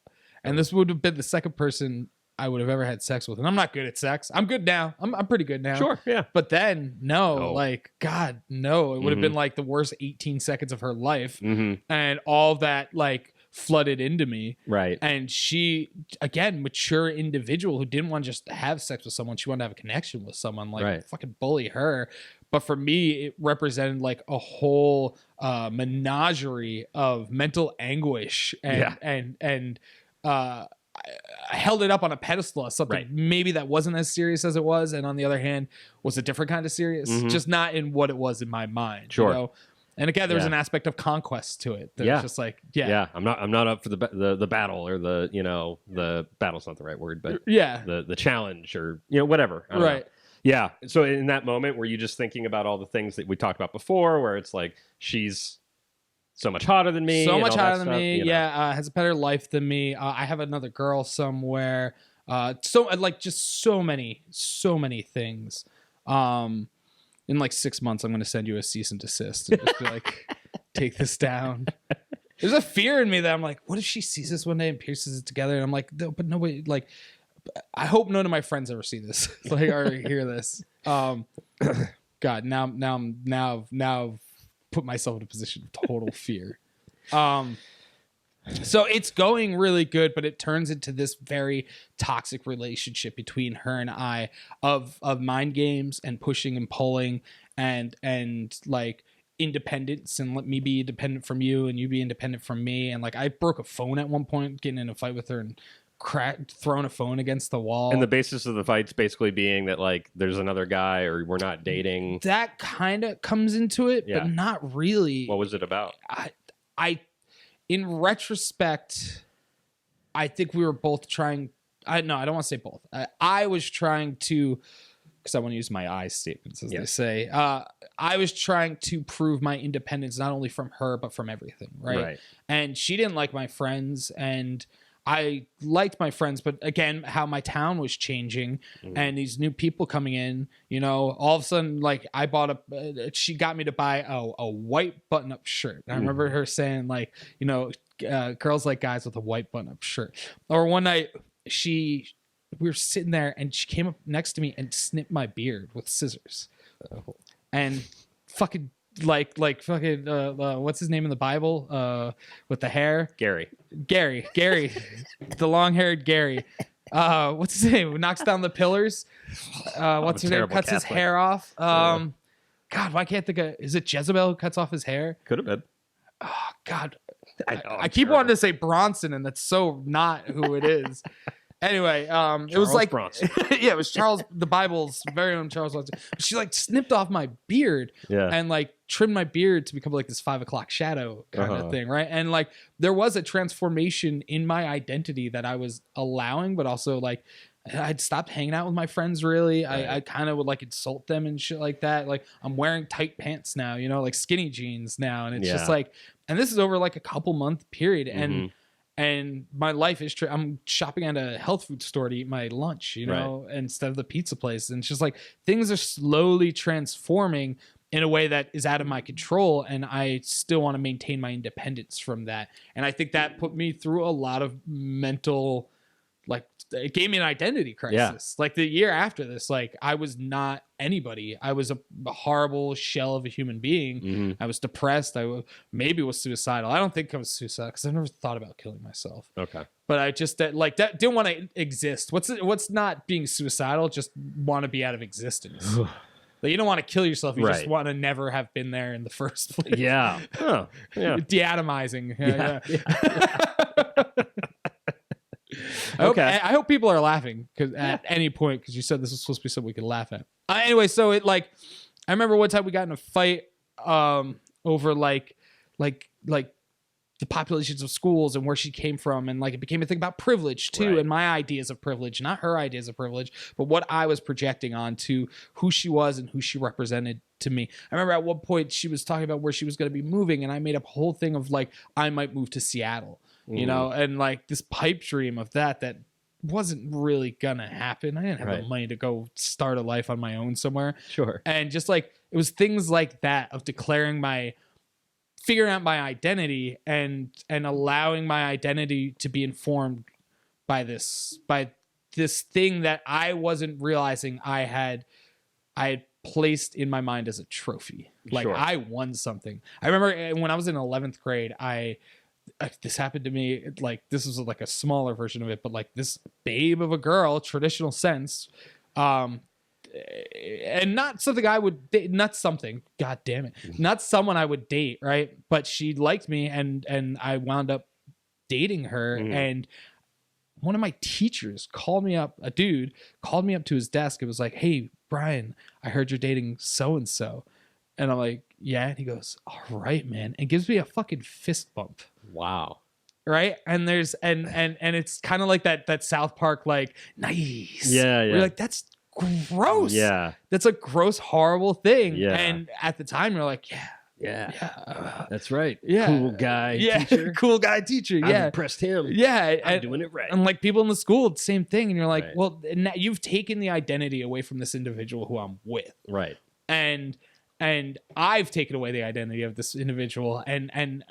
And this would have been the second person I would have ever had sex with. And I'm not good at sex. I'm good now. I'm pretty good now. Sure, yeah. But then, like, God, no. It would have been like the worst 18 seconds of her life. And all that, like, flooded into me. Right. And she, again, mature individual who didn't want to just have sex with someone. She wanted to have a connection with someone. Like, fucking bully her. But for me, it represented like a whole menagerie of mental anguish. And I held it up on a pedestal as something maybe that wasn't as serious as it was. And on the other hand, was a different kind of serious. Just not in what it was in my mind. Sure. You know? And again, there's an aspect of conquest to it. That's just like, I'm not up for the battle, or the battle's not the right word, but the challenge, or whatever. I don't know. Yeah. So in that moment, were you just thinking about all the things that we talked about before, where it's like, she's so much hotter than me, has a better life than me. I have another girl somewhere. Just so many things. In like 6 months, I'm going to send you a cease and desist and just be like, take this down. There's a fear in me that I'm like, what if she sees this one day and pierces it together? And I'm like, no, but nobody, like, I hope none of my friends ever see this, like, or hear this. God, now I've put myself in a position of total fear. So it's going really good, but it turns into this very toxic relationship between her and I of mind games and pushing and pulling and like independence, and let me be independent from you and you be independent from me. And like, I broke a phone at one point, getting in a fight with her and throwing a phone against the wall. And the basis of the fight's basically being that, like, there's another guy, or we're not dating. That kind of comes into it, but not really. What was it about? In retrospect, I think we were both trying. I don't want to say both. I was trying to, because I want to use my I statements, as they say. I was trying to prove my independence, not only from her, but from everything. Right. And she didn't like my friends, and I liked my friends, but again, how my town was changing and these new people coming in, all of a sudden, like, I bought she got me to buy a white button-up shirt. And I remember her saying, like, girls like guys with a white button-up shirt. Or one night, she we were sitting there and she came up next to me and snipped my beard with scissors. And fucking fucking what's his name in the Bible with the hair? Gary, the long-haired Gary. What's his name? Who knocks down the pillars? What's her name? Cuts his hair off. God, why can't I think of, is it Jezebel who cuts off his hair? Could have been. Oh God, I keep wanting to say Bronson, and that's so not who it is. Anyway, it was like Bronson. Yeah, it was Charles, the Bible's very own Charles Bronson. She like snipped off my beard and like trimmed my beard to become like this 5 o'clock shadow kind of thing, right? And like there was a transformation in my identity that I was allowing, but also like I'd stopped hanging out with my friends really. Right. I kind of would like insult them and shit like that. Like I'm wearing tight pants now, you know, like skinny jeans now, and it's just like, and this is over like a couple month period, and my life is I'm shopping at a health food store to eat my lunch, you know, instead of the pizza place. And it's just like things are slowly transforming in a way that is out of my control. And I still want to maintain my independence from that. And I think that put me through a lot of mental, like it gave me an identity crisis. Like the year after this, like I was not anybody. I was a horrible shell of a human being. I was depressed. Maybe was suicidal. I don't think I was suicidal because I never thought about killing myself. Okay. But I just that didn't want to exist. What's not being suicidal? Just want to be out of existence. Like you don't want to kill yourself. You just want to never have been there in the first place. Yeah. Oh, yeah. De-atomizing. I hope people are laughing at any point because you said this was supposed to be something we could laugh at. Anyway, so it like I remember one time we got in a fight over like the populations of schools and where she came from, and like it became a thing about privilege too, and my ideas of privilege, not her ideas of privilege, but what I was projecting onto who she was and who she represented to me. I remember at one point she was talking about where she was going to be moving, and I made up a whole thing of like I might move to Seattle. You know, and like this pipe dream of that wasn't really gonna happen. I didn't have the money to go start a life on my own somewhere. Sure. And just like it was things like that of figuring out my identity and allowing my identity to be informed by this thing that I wasn't realizing I had placed in my mind as a trophy. Like I won something. I remember when I was in 11th grade, this happened to me, like this was like a smaller version of it, but like this babe of a girl, traditional sense, and not something I would date, not someone I would date, right? But she liked me, and I wound up dating her. And one of my teachers called me up, a dude called me up to his desk. It was like, "Hey, Brian, I heard you're dating so-and-so." And I'm like, "Yeah." And he goes, "All right, man," and gives me a fucking fist bump. Wow. Right. And there's and it's kind of like that South Park, like, nice. Yeah. You're like, that's gross. Yeah. That's a gross, horrible thing. Yeah. And at the time, you're like, yeah. That's right. Yeah. Cool guy teacher. Cool guy teacher. Yeah. I've impressed him. Yeah. I'm doing it right. And like people in the school, same thing. And you're like, well, now you've taken the identity away from this individual who I'm with. Right. And I've taken away the identity of this individual, and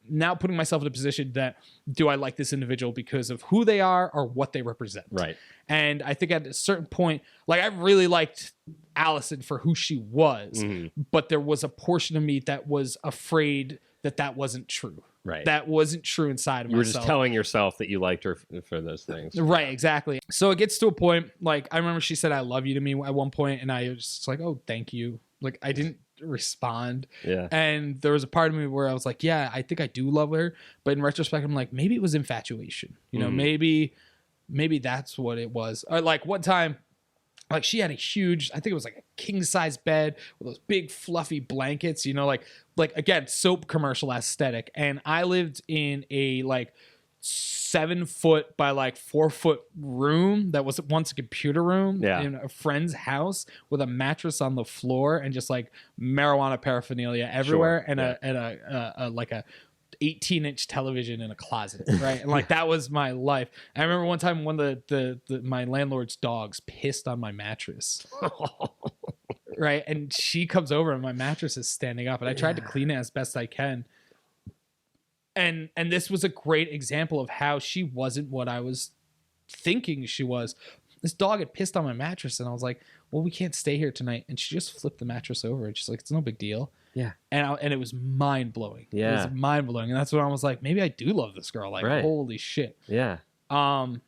now putting myself in a position that, do I like this individual because of who they are or what they represent? Right. And I think at a certain point, like I really liked Allison for who she was, but there was a portion of me that was afraid that wasn't true. Right. That wasn't true inside of myself. You were just telling yourself that you liked her for those things. Right, exactly. So it gets to a point, like I remember she said I love you to me at one point, and I was just like, oh, thank you. Like I didn't respond. Yeah. And there was a part of me where I was like, yeah, I think I do love her. But in retrospect, I'm like, maybe it was infatuation. You know, maybe that's what it was. Or like one time, like she had a huge, I think it was like a king size bed with those big fluffy blankets, you know, like again, soap commercial aesthetic. And I lived in a like 7 foot by like 4 foot room that was once a computer room in a friend's house with a mattress on the floor and just like marijuana paraphernalia everywhere, and a like a 18-inch television in a closet, right? And like that was my life. I remember one time one of my landlord's dogs pissed on my mattress. Right? And she comes over and my mattress is standing up, and I tried to clean it as best I can. And this was a great example of how she wasn't what I was thinking she was. This dog had pissed on my mattress, and I was like, well, we can't stay here tonight. And she just flipped the mattress over, and she's like, it's no big deal. Yeah. And it was mind-blowing. Yeah. It was mind-blowing. And that's when I was like, maybe I do love this girl. Like, holy shit. Yeah. And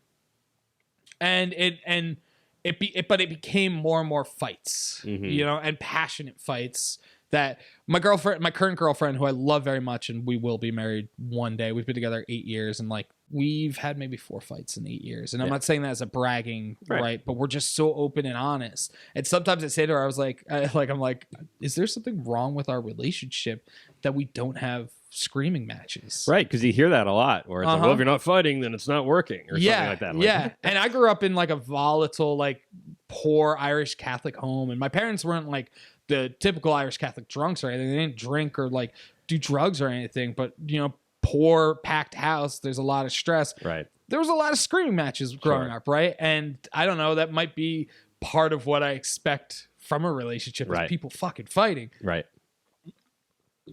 it became more and more fights, you know, and passionate fights that my current girlfriend, who I love very much, and we will be married one day. We've been together 8 years, and like we've had maybe 4 fights in 8 years. And I'm not saying that as a bragging, right? But we're just so open and honest. And sometimes I say to her, I'm like, is there something wrong with our relationship that we don't have screaming matches? Right, because you hear that a lot, where it's like, well, if you're not fighting, then it's not working, or something like that. Like, yeah. And I grew up in like a volatile, like poor Irish Catholic home, and my parents weren't like the typical Irish Catholic drunks or anything. They didn't drink or like do drugs or anything, but you know, poor packed house, there's a lot of stress. Right. There was a lot of screaming matches growing up, right? And I don't know, that might be part of what I expect from a relationship, is people fucking fighting. Right.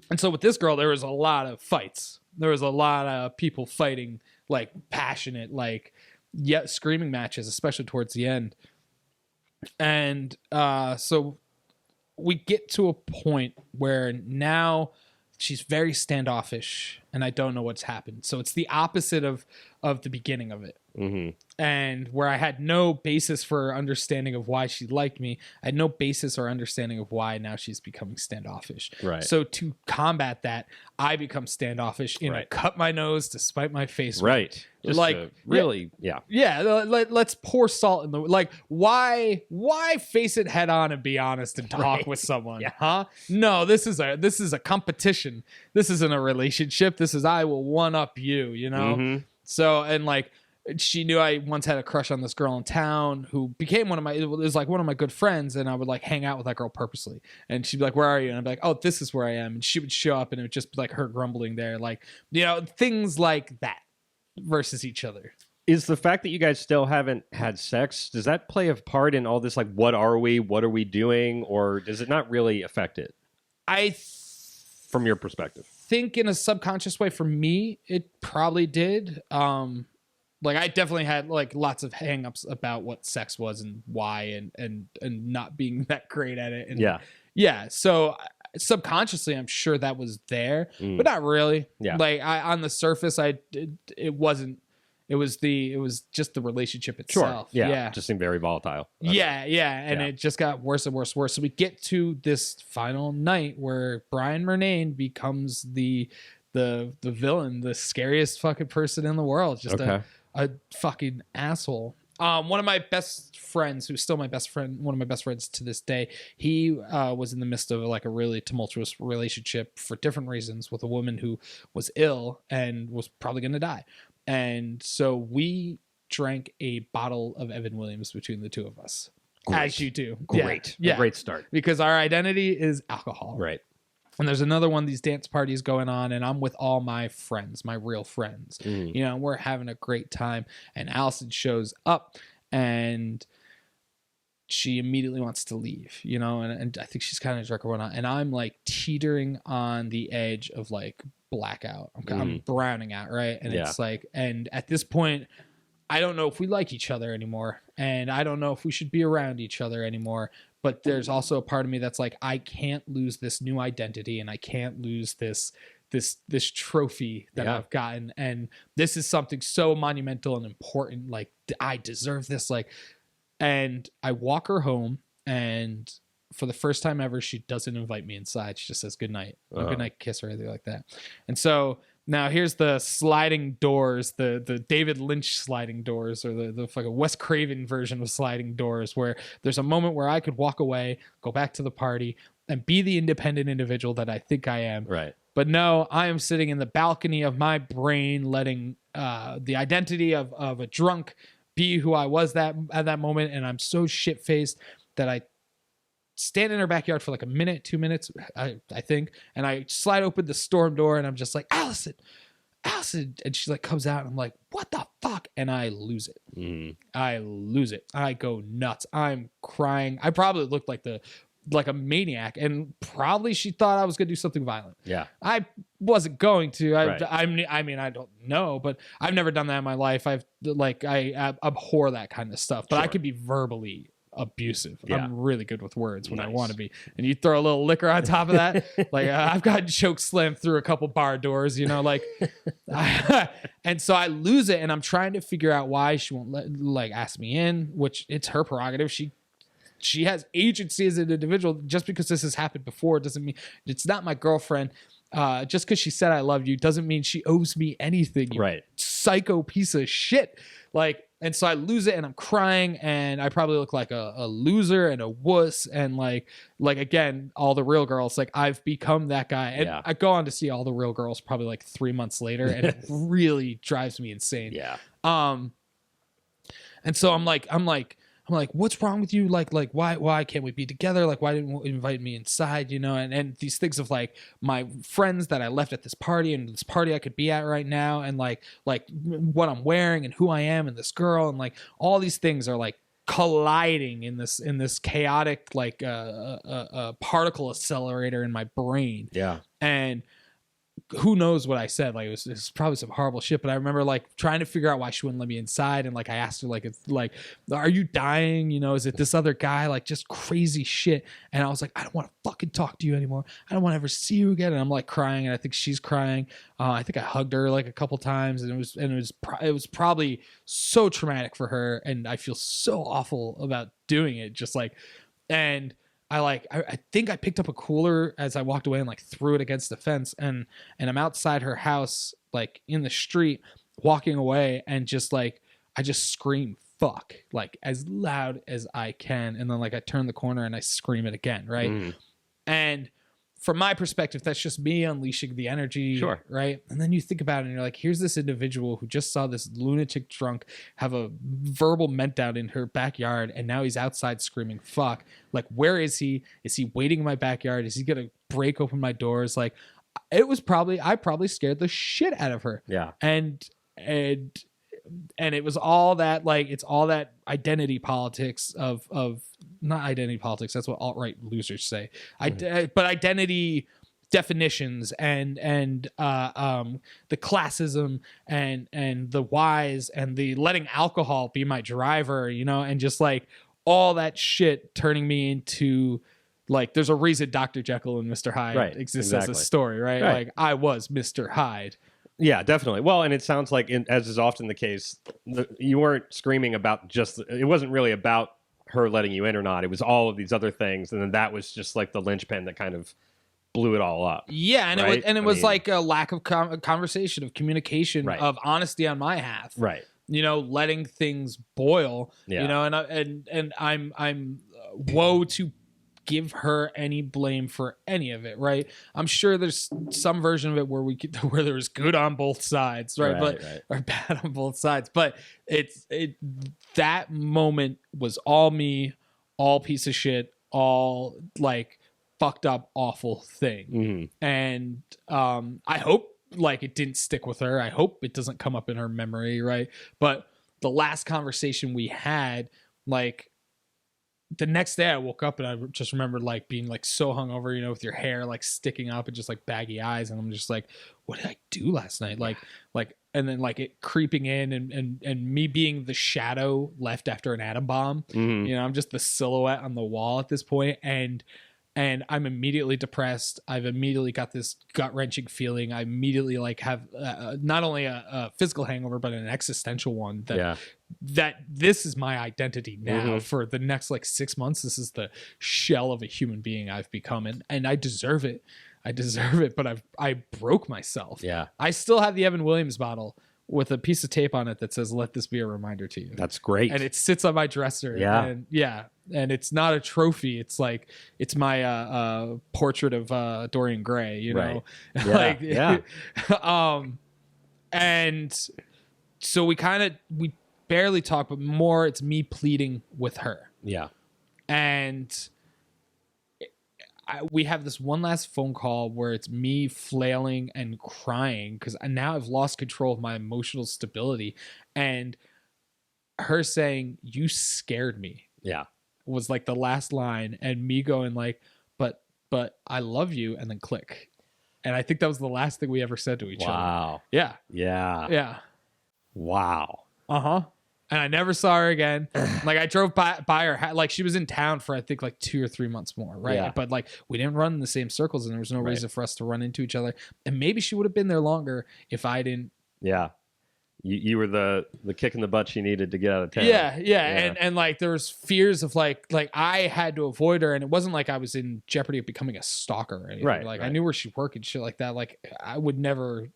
And so with this girl, there was a lot of fights. There was a lot of people fighting, like passionate, like screaming matches, especially towards the end. And so we get to a point where now she's very standoffish, and I don't know what's happened. So it's the opposite of the beginning of it. And where I had no basis for understanding of why she liked me, I had no basis or understanding of why now she's becoming standoffish. Right. So to combat that, I become standoffish in a cut my nose to spite my face. Right. Just like really, let's pour salt in the, like, why face it head on and be honest and talk with someone? Huh? No, this is a competition. This isn't a relationship. This is, I will one up you, you know? So, and like, she knew I once had a crush on this girl in town who became one of my good friends, and I would like hang out with that girl purposely. And she'd be like, where are you? And I'd be like, oh, this is where I am. And she would show up, and it would just be like her grumbling there, like, you know, things like that versus each other. Is the fact that you guys still haven't had sex, does that play a part in all this, like, what are we doing, or does it not really affect it? From your perspective, think in a subconscious way, for me, it probably did. Like, I definitely had like lots of hangups about what sex was and why, and not being that great at it. And yeah. So subconsciously, I'm sure that was there, but not really. Yeah. Like, on the surface, it wasn't. It was just the relationship itself. Sure. Yeah. It just seemed very volatile. Yeah. And it just got worse and worse and worse. So we get to this final night where Brian Murnane becomes the villain, the scariest fucking person in the world. Just a fucking asshole. One of my best friends, who's still my best friend, one of my best friends to this day, he was in the midst of like a really tumultuous relationship for different reasons with a woman who was ill and was probably going to die. And so we drank a bottle of Evan Williams between the two of us. Great. As you do. Great. Yeah. A great start. Because our identity is alcohol. Right. And there's another one of these dance parties going on, and I'm with all my friends, my real friends. You know, we're having a great time. And Allison shows up, and she immediately wants to leave, you know, and I think she's kind of drunk or whatnot. And I'm like teetering on the edge of like blackout. I'm browning out, right? And it's like, and at this point, I don't know if we like each other anymore, and I don't know if we should be around each other anymore. But there's also a part of me that's like, I can't lose this new identity, and I can't lose this trophy that I've gotten. And this is something so monumental and important. Like, I deserve this. Like, and I walk her home, and for the first time ever, she doesn't invite me inside. She just says good night, good night kiss or anything like that. And so now here's the sliding doors, the David Lynch sliding doors, or the fucking Wes Craven version of sliding doors, where there's a moment where I could walk away, go back to the party, and be the independent individual that I think I am. Right. But no, I am sitting in the balcony of my brain, letting the identity of a drunk be who I was at that moment. And I'm so shit-faced that I stand in her backyard for like a minute, 2 minutes, I think. And I slide open the storm door, and I'm just like, Allison. And she like comes out, and I'm like, what the fuck? And I lose it. I lose it. I go nuts. I'm crying. I probably looked like the like a maniac, and probably she thought I was gonna do something violent. Yeah. I wasn't going to. Right. I mean, I don't know, but I've never done that in my life. I abhor that kind of stuff, but I Sure. could be verbally abusive. Yeah. I'm really good with words when I Nice. want to be. And you throw a little liquor on top of that, like I've gotten choke slammed through a couple bar doors, you know, like, and so I lose it, and I'm trying to figure out why she won't ask me in, which it's her prerogative. She has agency as an individual. Just because this has happened before doesn't mean it's not my girlfriend. Just because she said I love you doesn't mean she owes me anything. You Right. psycho piece of shit. Like, and so I lose it, and I'm crying, and I probably look like a loser and a wuss, and like again, all the real girls. Like, I've become that guy, and Yeah. I go on to see all the real girls probably like 3 months later, and it really drives me insane. Yeah. And so I'm like, what's wrong with you? Like, why can't we be together? Like, why didn't you invite me inside? You know, and these things of like my friends that I left at this party, and this party I could be at right now, and like what I'm wearing and who I am and this girl, and like all these things are like colliding in this chaotic like particle accelerator in my brain. Yeah. And who knows what I said? Like, it was probably some horrible shit, but I remember like trying to figure out why she wouldn't let me inside. And like, I asked her, like, it's like, are you dying? You know, is it this other guy? Like, just crazy shit. And I was like, I don't want to fucking talk to you anymore. I don't want to ever see you again. And I'm like crying, and I think she's crying. I think I hugged her like a couple times, and it was probably so traumatic for her. And I feel so awful about doing it. Just like, and I think I picked up a cooler as I walked away and like threw it against the fence, and I'm outside her house, like in the street, walking away, and just like I just scream fuck like as loud as I can, and then like I turn the corner and I scream it again, right? And from my perspective, that's just me unleashing the energy, Sure. right? And then you think about it, and you're like, here's this individual who just saw this lunatic drunk have a verbal meltdown in her backyard, and now he's outside screaming fuck. Like, where is he? Is he waiting in my backyard? Is he gonna break open my doors? Like, I probably scared the shit out of her. Yeah. And it was all that, like, it's all that identity politics of not identity politics. That's what alt-right losers say. But identity definitions and the classism and the whys and the letting alcohol be my driver, you know, and just like all that shit turning me into like, there's a reason Dr. Jekyll and Mr. Hyde exists as a story, right? Like, I was Mr. Hyde. Yeah, definitely. Well, and it sounds like, as is often the case, you weren't screaming about it wasn't really about her letting you in or not. It was all of these other things, and then that was just like the linchpin that kind of blew it all up. Yeah, and right? it was like a lack of conversation, of communication, Right. of honesty on my half. Right. You know, letting things boil. Yeah. You know, and I'm woe to give her any blame for any of it, right? I'm sure there's some version of it where there was good on both sides, right? Or bad on both sides. But that moment was all me, all piece of shit, all like fucked up, awful thing. Mm-hmm. And I hope like it didn't stick with her. I hope it doesn't come up in her memory, right? But the last conversation we had, like, the next day I woke up and I just remembered like being like so hungover, you know, with your hair like sticking up and just like baggy eyes. And I'm just like, what did I do last night? Like, and then like it creeping in and me being the shadow left after an atom bomb. Mm-hmm. You know, I'm just the silhouette on the wall at this point. And I'm immediately depressed. I've immediately got this gut-wrenching feeling. I immediately like have not only a physical hangover, but an existential one that this is my identity now for the next like 6 months. This is the shell of a human being I've become, and I deserve it. I deserve it, but I broke myself. Yeah. I still have the Evan Williams bottle with a piece of tape on it that says, "Let this be a reminder to you." That's great. And it sits on my dresser. Yeah. And it's not a trophy. It's like, it's my portrait of Dorian Gray, you know? Right. Yeah. And so we barely talk, but more it's me pleading with her. Yeah. And we have this one last phone call where it's me flailing and crying because now I've lost control of my emotional stability, and her saying, "You scared me." Yeah. was like the last line, and me going like, but I love you, and then click. And I think that was the last thing we ever said to each other. Wow. Yeah. Yeah. Yeah. Wow. Uh-huh. And I never saw her again. Like I drove by her, like she was in town for I think like 2 or 3 months more, right? Yeah. But like we didn't run in the same circles, and there was no reason for us to run into each other. And maybe she would have been there longer if I didn't. Yeah. You were the kick in the butt she needed to get out of town. Yeah. And like there was fears of like I had to avoid her, and it wasn't like I was in jeopardy of becoming a stalker or anything. Right. Like I knew where she worked and shit like that. Like I would never.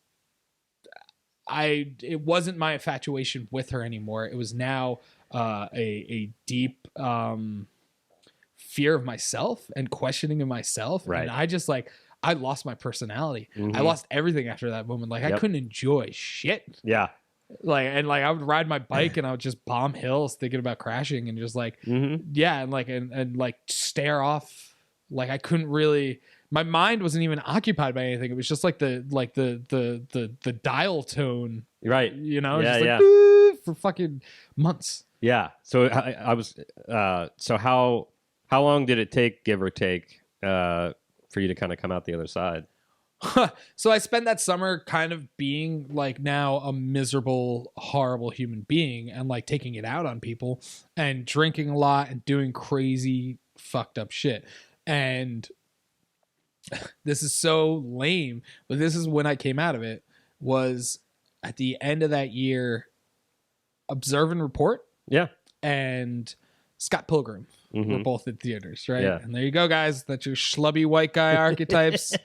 It wasn't my infatuation with her anymore. It was now a deep fear of myself and questioning of myself. Right. And I just like I lost my personality. Mm-hmm. I lost everything after that moment. Like I couldn't enjoy shit. Yeah. Like I would ride my bike and I would just bomb hills thinking about crashing and just like and like stare off. Like I couldn't really. My mind wasn't even occupied by anything. It was just like the dial tone, right? You know, yeah, just like for fucking months. Yeah. So I was. So how long did it take, give or take, for you to kind of come out the other side? So I spent that summer kind of being like now a miserable, horrible human being and like taking it out on people and drinking a lot and doing crazy, fucked up shit. And this is so lame, but this is when I came out of it, was at the end of that year, Observe and Report. Yeah. And Scott Pilgrim were both in theaters, right? Yeah. And there you go, guys. That's your schlubby white guy archetypes.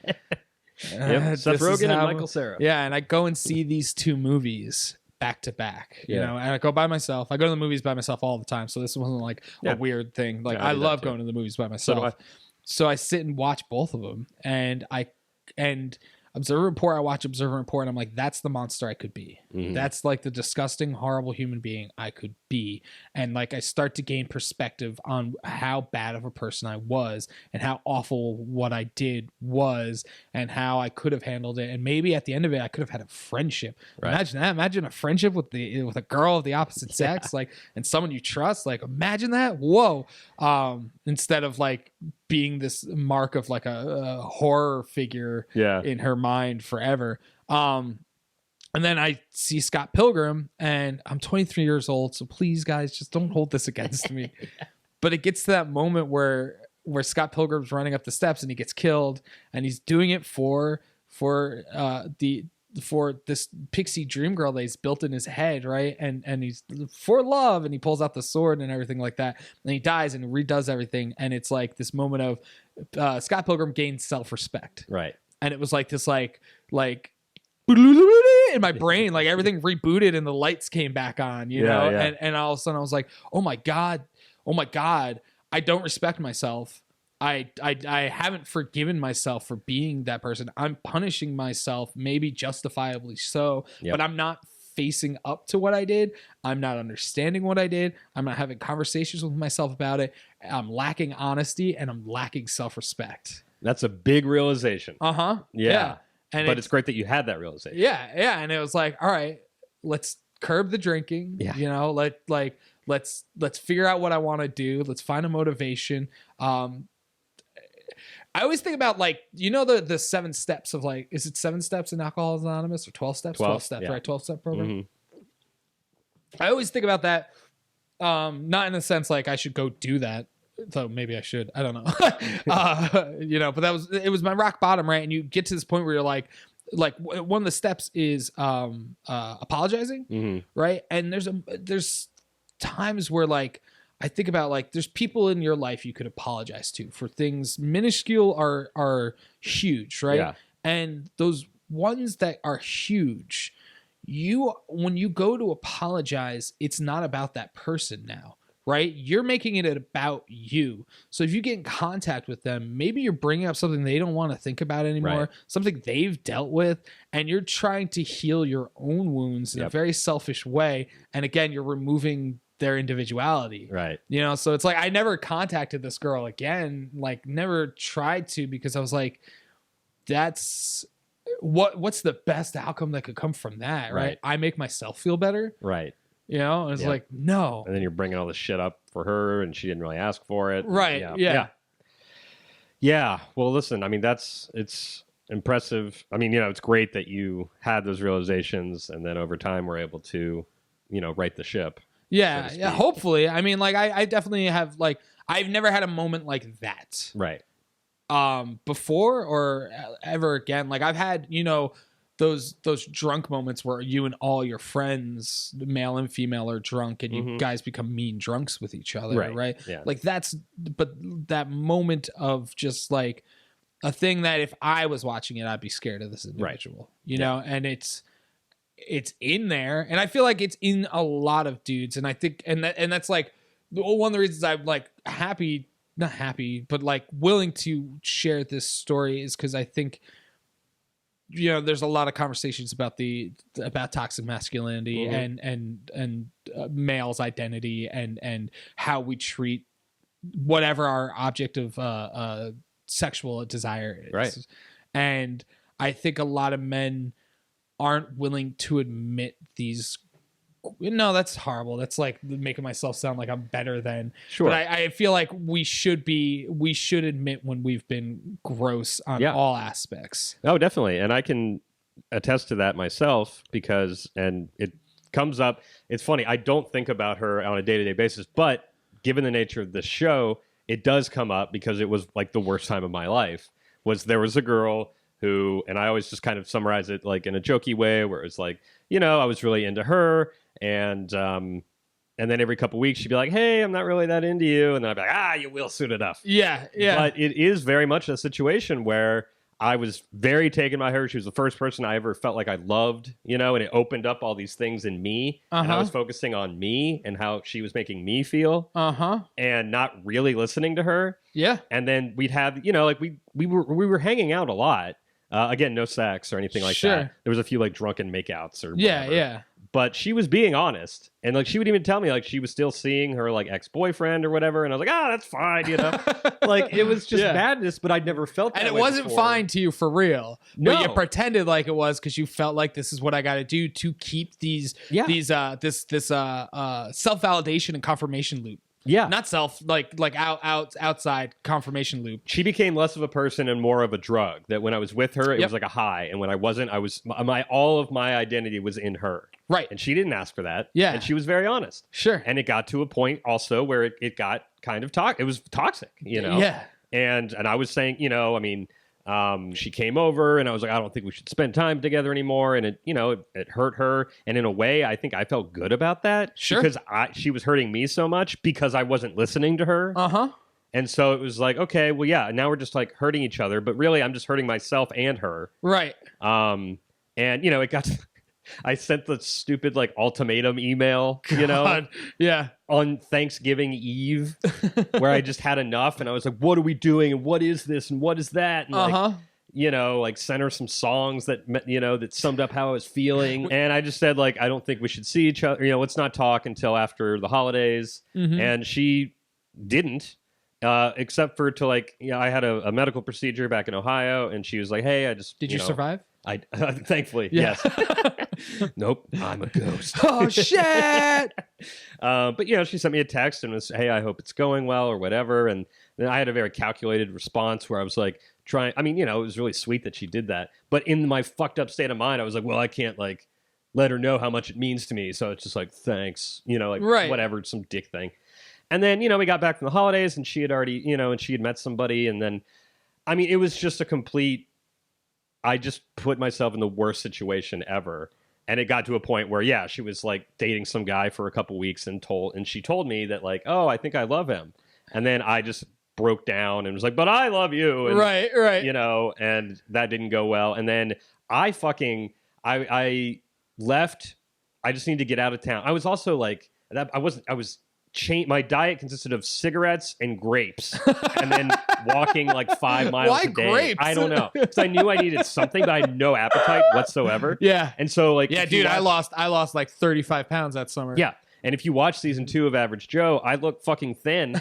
Seth Rogen and Michael Cera. Yeah, and I go and see these two movies back to back, you know, and I go by myself. I go to the movies by myself all the time, so this wasn't like a weird thing. Like I love going to the movies by myself. So do I. So I sit and watch both of them, and Observe and Report, I watch Observe and Report, and I'm like, that's the monster I could be. That's like the disgusting, horrible human being I could be. And like I start to gain perspective on how bad of a person I was and how awful what I did was and how I could have handled it. And maybe at the end of it, I could have had a friendship. Right. Imagine that. Imagine a friendship with a girl of the opposite sex, like, and someone you trust. Like, imagine that. Whoa. Instead of like being this mark of like a horror figure in her mind forever. And then I see Scott Pilgrim, and I'm 23 years old, so please guys, just don't hold this against me. But it gets to that moment where Scott Pilgrim's running up the steps and he gets killed, and he's doing it for this pixie dream girl that he's built in his head, right? And he's for love, and he pulls out the sword and everything like that, and he dies and redoes everything, and it's like this moment of Scott Pilgrim gains self-respect, right? And it was like this like in my brain, like everything rebooted and the lights came back on, you know. And all of a sudden I was like, oh my god, I don't respect myself. I haven't forgiven myself for being that person. I'm punishing myself, maybe justifiably so, but I'm not facing up to what I did. I'm not understanding what I did. I'm not having conversations with myself about it. I'm lacking honesty, and I'm lacking self-respect. That's a big realization. Yeah. But it's great that you had that realization. Yeah. And it was like, all right, let's curb the drinking. Yeah. You know, let's figure out what I want to do. Let's find a motivation. I always think about like, you know, the 7 steps of like, is it 7 steps in Alcoholics Anonymous or 12 steps? 12 steps, right? 12-step program. I always think about that. Not in the sense like I should go do that. So maybe I should. I don't know. You know, but it was my rock bottom, right? And you get to this point where you're like one of the steps is apologizing, right? And there's times where like I think about like there's people in your life you could apologize to for things minuscule are huge, right? Yeah. And those ones that are huge, when you go to apologize, it's not about that person now. Right? You're making it about you. So if you get in contact with them, maybe you're bringing up something they don't want to think about anymore, something they've dealt with, and you're trying to heal your own wounds in a very selfish way. And again, you're removing their individuality. Right. You know, so it's like I never contacted this girl again, like never tried to, because I was like, that's what's the best outcome that could come from that, right? I make myself feel better. Right. You know, it's Yeah. like, no. And then you're bringing all this shit up for her, and she didn't really ask for it. Right. Yeah. Well, listen, I mean, it's impressive. I mean, it's great that you had those realizations, and then over time were able to, right the ship. Yeah. so to Yeah. speak. Hopefully. I mean, like, I definitely have, like, I've never had a moment like that Right. before or ever again. Like, I've had, those drunk moments where you and all your friends, male and female, are drunk, and you guys become mean drunks with each other, right? Yeah. Like, but that moment of just like a thing that if I was watching it, I'd be scared of this individual, you know, and it's in there, and I feel like it's in a lot of dudes, and I think, and that's like one of the reasons I'm like not happy, but like willing to share this story is because I think, there's a lot of conversations about toxic masculinity and male's identity and how we treat whatever our object of sexual desire is. Right. And I think a lot of men aren't willing to admit these. No, that's horrible. That's like making myself sound like I'm better than. Sure. But I feel like we should admit when we've been gross on all aspects. Oh, definitely. And I can attest to that myself and it comes up. It's funny. I don't think about her on a day-to-day basis, but given the nature of the show, it does come up because it was like the worst time of my life. There was a girl who, and I always just kind of summarize it like in a jokey way where it's like, I was really into her. And then every couple weeks she'd be like, hey, I'm not really that into you. And then I'd be like, you will soon enough. Yeah. But it is very much a situation where I was very taken by her. She was the first person I ever felt like I loved, and it opened up all these things in me. And I was focusing on me and how she was making me feel. And not really listening to her. Yeah. And then we'd have, like we were hanging out a lot. Again, no sex or anything like that. There was a few like drunken makeouts or whatever. Yeah. But she was being honest, and like she would even tell me like she was still seeing her like ex-boyfriend or whatever, and I was like, that's fine, like it was just madness, but I'd never felt that. And it way wasn't before. fine to you for real. No. But you pretended like it was because you felt like this is what I got to do to keep this self-validation and confirmation loop. Yeah, not outside confirmation loop. She became less of a person and more of a drug. That when I was with her, it was like a high, and when I wasn't, all of my identity was in her. Right, and she didn't ask for that. Yeah, and she was very honest. Sure, and it got to a point also where it got kind of toxic. It was toxic, Yeah, and I was saying, she came over and I was like, I don't think we should spend time together anymore. And it hurt her. And in a way, I think I felt good about that. Sure. Because she was hurting me so much because I wasn't listening to her. And so it was like, okay, well, yeah, now we're just like hurting each other. But really, I'm just hurting myself and her. Right. And, it got I sent the stupid like ultimatum email, yeah, on Thanksgiving Eve, where I just had enough, and I was like, "What are we doing? And what is this? And what is that?" And like sent her some songs that that summed up how I was feeling, and I just said like, "I don't think we should see each other. Let's not talk until after the holidays." And she didn't. Except for I had a medical procedure back in Ohio, and she was like, "Hey, I just did you survive?" I thankfully, yes. Nope, I'm a ghost. Oh shit! But she sent me a text and was, "Hey, I hope it's going well," or whatever. And then I had a very calculated response where I was like, trying. I mean, it was really sweet that she did that. But in my fucked up state of mind, I was like, well, I can't like let her know how much it means to me. So it's just like, thanks, whatever, some dick thing. And then, we got back from the holidays and she had already, and she had met somebody. And then, I mean, it was just I just put myself in the worst situation ever. And it got to a point where, she was like dating some guy for a couple weeks and she told me that like, oh, I think I love him. And then I just broke down and was like, but I love you. And, right. And that didn't go well. And then I left. I just need to get out of town. I was also like, my diet consisted of cigarettes and grapes, and then walking like 5 miles Why a day. Grapes? I don't know, because I knew I needed something, but I had no appetite whatsoever. Yeah, and so like, dude, I lost like 35 pounds that summer. Yeah, and if you watch season 2 of Average Joe, I look fucking thin,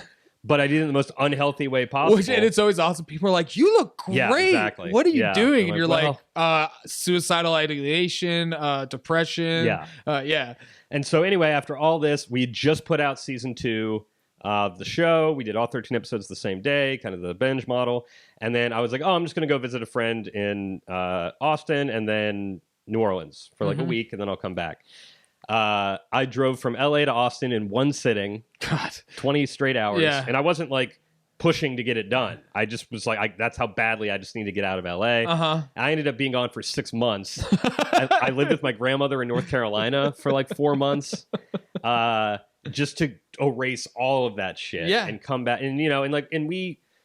but I did it in the most unhealthy way possible. And it's always awesome. People are like, "You look great. Yeah, exactly. What are you Yeah. doing?" I'm And you're like, like, "Suicidal ideation, depression." Yeah. Yeah. And so anyway, after all this, we just put out season 2 of the show. We did all 13 episodes the same day, kind of the binge model. And then I was like, I'm just going to go visit a friend in Austin and then New Orleans for like a week, and then I'll come back. I drove from LA to Austin in one sitting, God, 20 straight hours. Yeah. And I wasn't like pushing to get it done. I just was like, that's how badly I just need to get out of LA. I ended up being gone for 6 months. I lived with my grandmother in North Carolina for like 4 months, just to erase all of that shit and come back. And,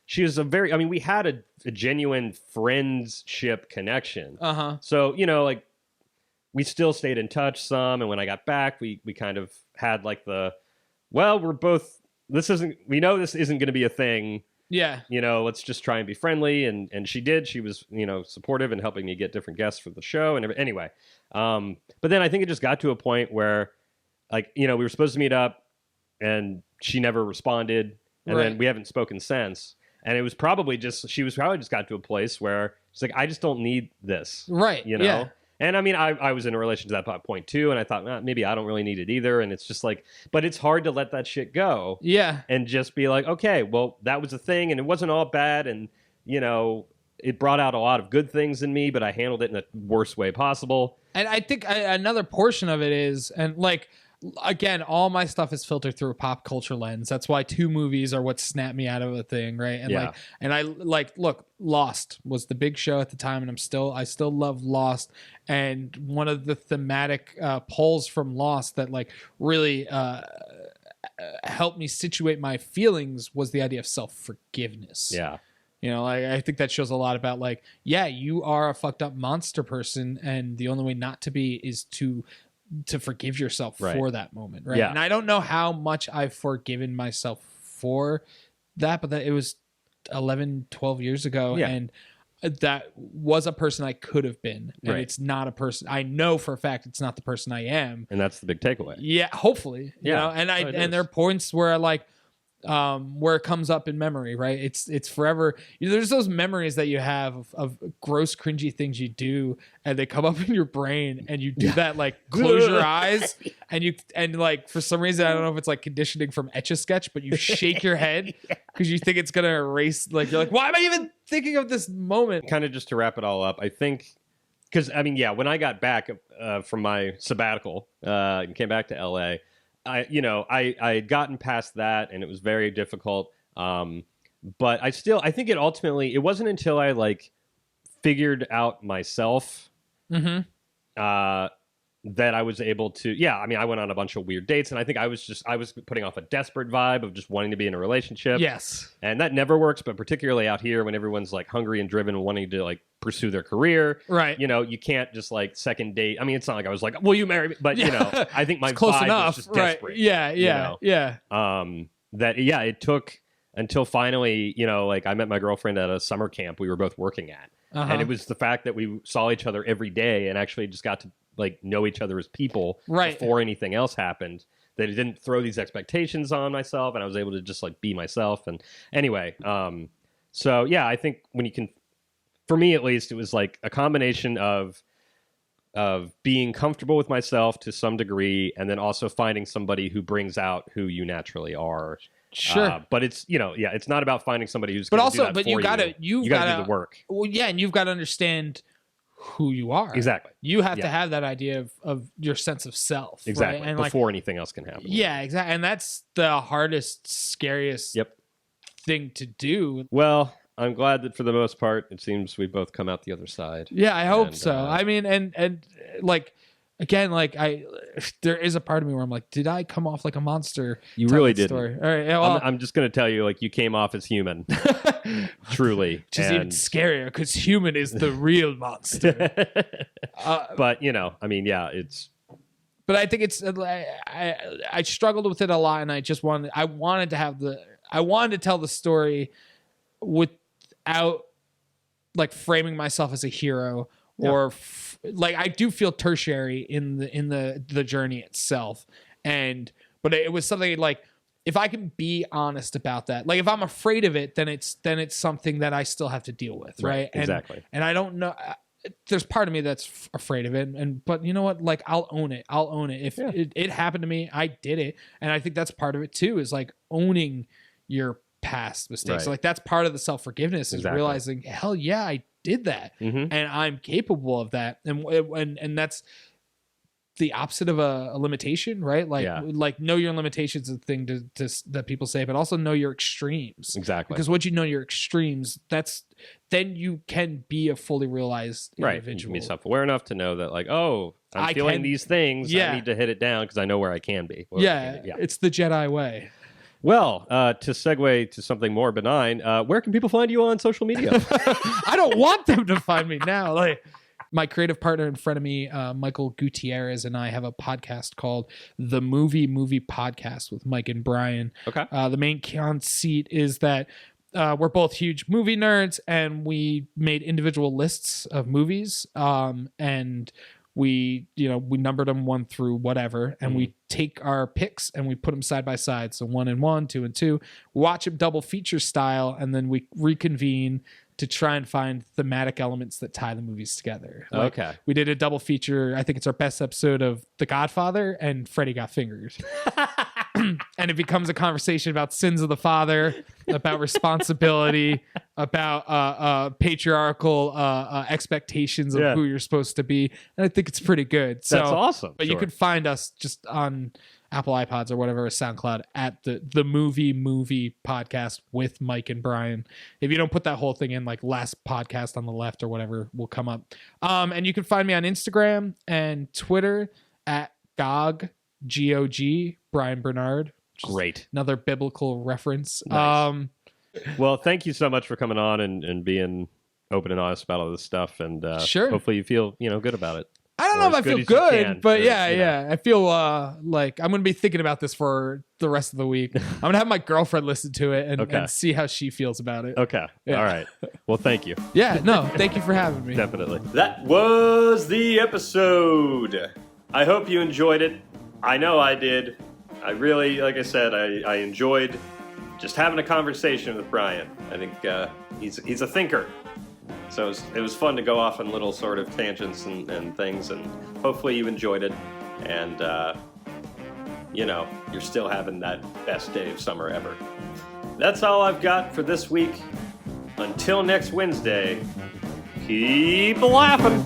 she was we had a genuine friendship connection. So, we still stayed in touch some. And when I got back, we kind of had like we're both, this isn't going to be a thing. Yeah. Let's just try and be friendly. And she did. She was, supportive and helping me get different guests for the show. And anyway, but then I think it just got to a point where, like, we were supposed to meet up and she never responded. And then we haven't spoken since. And it was probably just got to a place where she's like, I just don't need this. Right. Yeah. And I mean, I was in a relationship at that point too. And I thought, maybe I don't really need it either. And it's just like, but it's hard to let that shit go. Yeah. And just be like, okay, well, that was a thing and it wasn't all bad. And, it brought out a lot of good things in me, but I handled it in the worst way possible. And I think another portion of it is, and like, again, all my stuff is filtered through a pop culture lens. That's why 2 movies are what snapped me out of a thing, right? And look, Lost was the big show at the time, and I still love Lost. And one of the thematic pulls from Lost that like really helped me situate my feelings was the idea of self-forgiveness. Yeah. I think that shows a lot about like, yeah, you are a fucked up monster person, and the only way not to be is to forgive yourself for that moment, right? Yeah. And I don't know how much I've forgiven myself for that, but it was 11, 12 years ago, and that was a person I could have been, and it's not a person. I know for a fact it's not the person I am, and that's the big takeaway. Yeah, hopefully, and there are points where where it comes up in memory, right? It's forever. There's those memories that you have of gross, cringy things you do, and they come up in your brain, and you do that, like, close your eyes, and like, for some reason, I don't know if it's like conditioning from Etch-a-Sketch, but you shake your head because you think it's gonna erase. Like, you're like, why am I even thinking of this moment? Kind of just to wrap it all up, I think, because when I got back from my sabbatical and came back to LA. I had gotten past that and it was very difficult. But I think it wasn't until I like figured out myself, that I was able to, I went on a bunch of weird dates and I think I was putting off a desperate vibe of just wanting to be in a relationship. Yes. And that never works, but particularly out here when everyone's like hungry and driven and wanting to like pursue their career. Right. You can't just like second date. I mean, it's not like I was like, will you marry me? But I think my close vibe enough. was just desperate. Right. Yeah. It took until finally, like I met my girlfriend at a summer camp we were both working at. And it was the fact that we saw each other every day and actually just got to like know each other as people before anything else happened, that it didn't throw these expectations on myself and I was able to just like be myself. And anyway, I think when you can, for me at least, it was like a combination of being comfortable with myself to some degree and then also finding somebody who brings out who you naturally are. Sure. But it's, it's not about finding somebody who's but going also, to do that but for you gotta do the work. Well, yeah. And you've got to understand who you are. Exactly. You have to have that idea of your sense of self. Exactly. Right? And before anything else can happen. Yeah, exactly. And that's the hardest, scariest thing to do. Well, I'm glad that for the most part, it seems we both come out the other side. Yeah, I hope so. I mean, and like, again, like there is a part of me where I'm like, did I come off like a monster? You really didn't. Story? All right, well, I'm just going to tell you, like, you came off as human. Truly. Which is even scarier because human is the real monster. But, it's... But I think it's... I struggled with it a lot, and I wanted to tell the story without, like, framing myself as a hero or... like I do feel tertiary in the journey itself, but it was something like if I can be honest about that, like if I'm afraid of it, then it's something that I still have to deal with, right? Exactly. And I don't know. There's part of me that's afraid of it, but you know what? Like I'll own it. If it happened to me, I did it, and I think that's part of it too. Is like owning your past mistakes. Right. So like that's part of the self-forgiveness is realizing, hell yeah, I did that, and I'm capable of that, and that's the opposite of a limitation, right? Like know your limitations is the thing to that people say, but also know your extremes. Exactly. Because once you know your extremes, then you can be a fully realized individual. You can be self-aware enough to know that, like, oh, I'm feeling these things. Yeah. I need to hit it down because I know where I can be. It's the Jedi way. Well, to segue to something more benign, where can people find you on social media? I don't want them to find me now. Like, my creative partner in front of me, Michael Gutierrez, and I have a podcast called The Movie Podcast with Mike and Brian. Okay. The main conceit is that we're both huge movie nerds, and we made individual lists of movies, and we numbered them 1 through whatever, and we take our picks and we put them side by side. So 1 and 1, 2 and 2, watch them double feature style, and then we reconvene to try and find thematic elements that tie the movies together. Like, okay. We did a double feature. I think it's our best episode of The Godfather and Freddy Got Fingered. And it becomes a conversation about sins of the father, about responsibility, about patriarchal expectations of who you're supposed to be. And I think it's pretty good. That's awesome. But you could find us just on Apple iPods or whatever, SoundCloud, at the movie podcast with Mike and Brian. If you don't put that whole thing in, like last podcast on the left or whatever will come up. And you can find me on Instagram and Twitter at GOG, Brian Bernard. Great. Another biblical reference. Nice. Well, thank you so much for coming on and being open and honest about all this stuff. And sure. Hopefully you feel, good about it. I don't know if I feel good, but I feel like I'm going to be thinking about this for the rest of the week. I'm going to have my girlfriend listen to it and see how she feels about it. Okay. Yeah. All right. Well, thank you. Yeah, no, thank you for having me. Definitely. That was the episode. I hope you enjoyed it. I know I did. I really, like I said, I enjoyed just having a conversation with Brian. I think he's a thinker. So it was fun to go off on little sort of tangents and things, and hopefully you enjoyed it. And, you're still having that best day of summer ever. That's all I've got for this week. Until next Wednesday, keep laughing.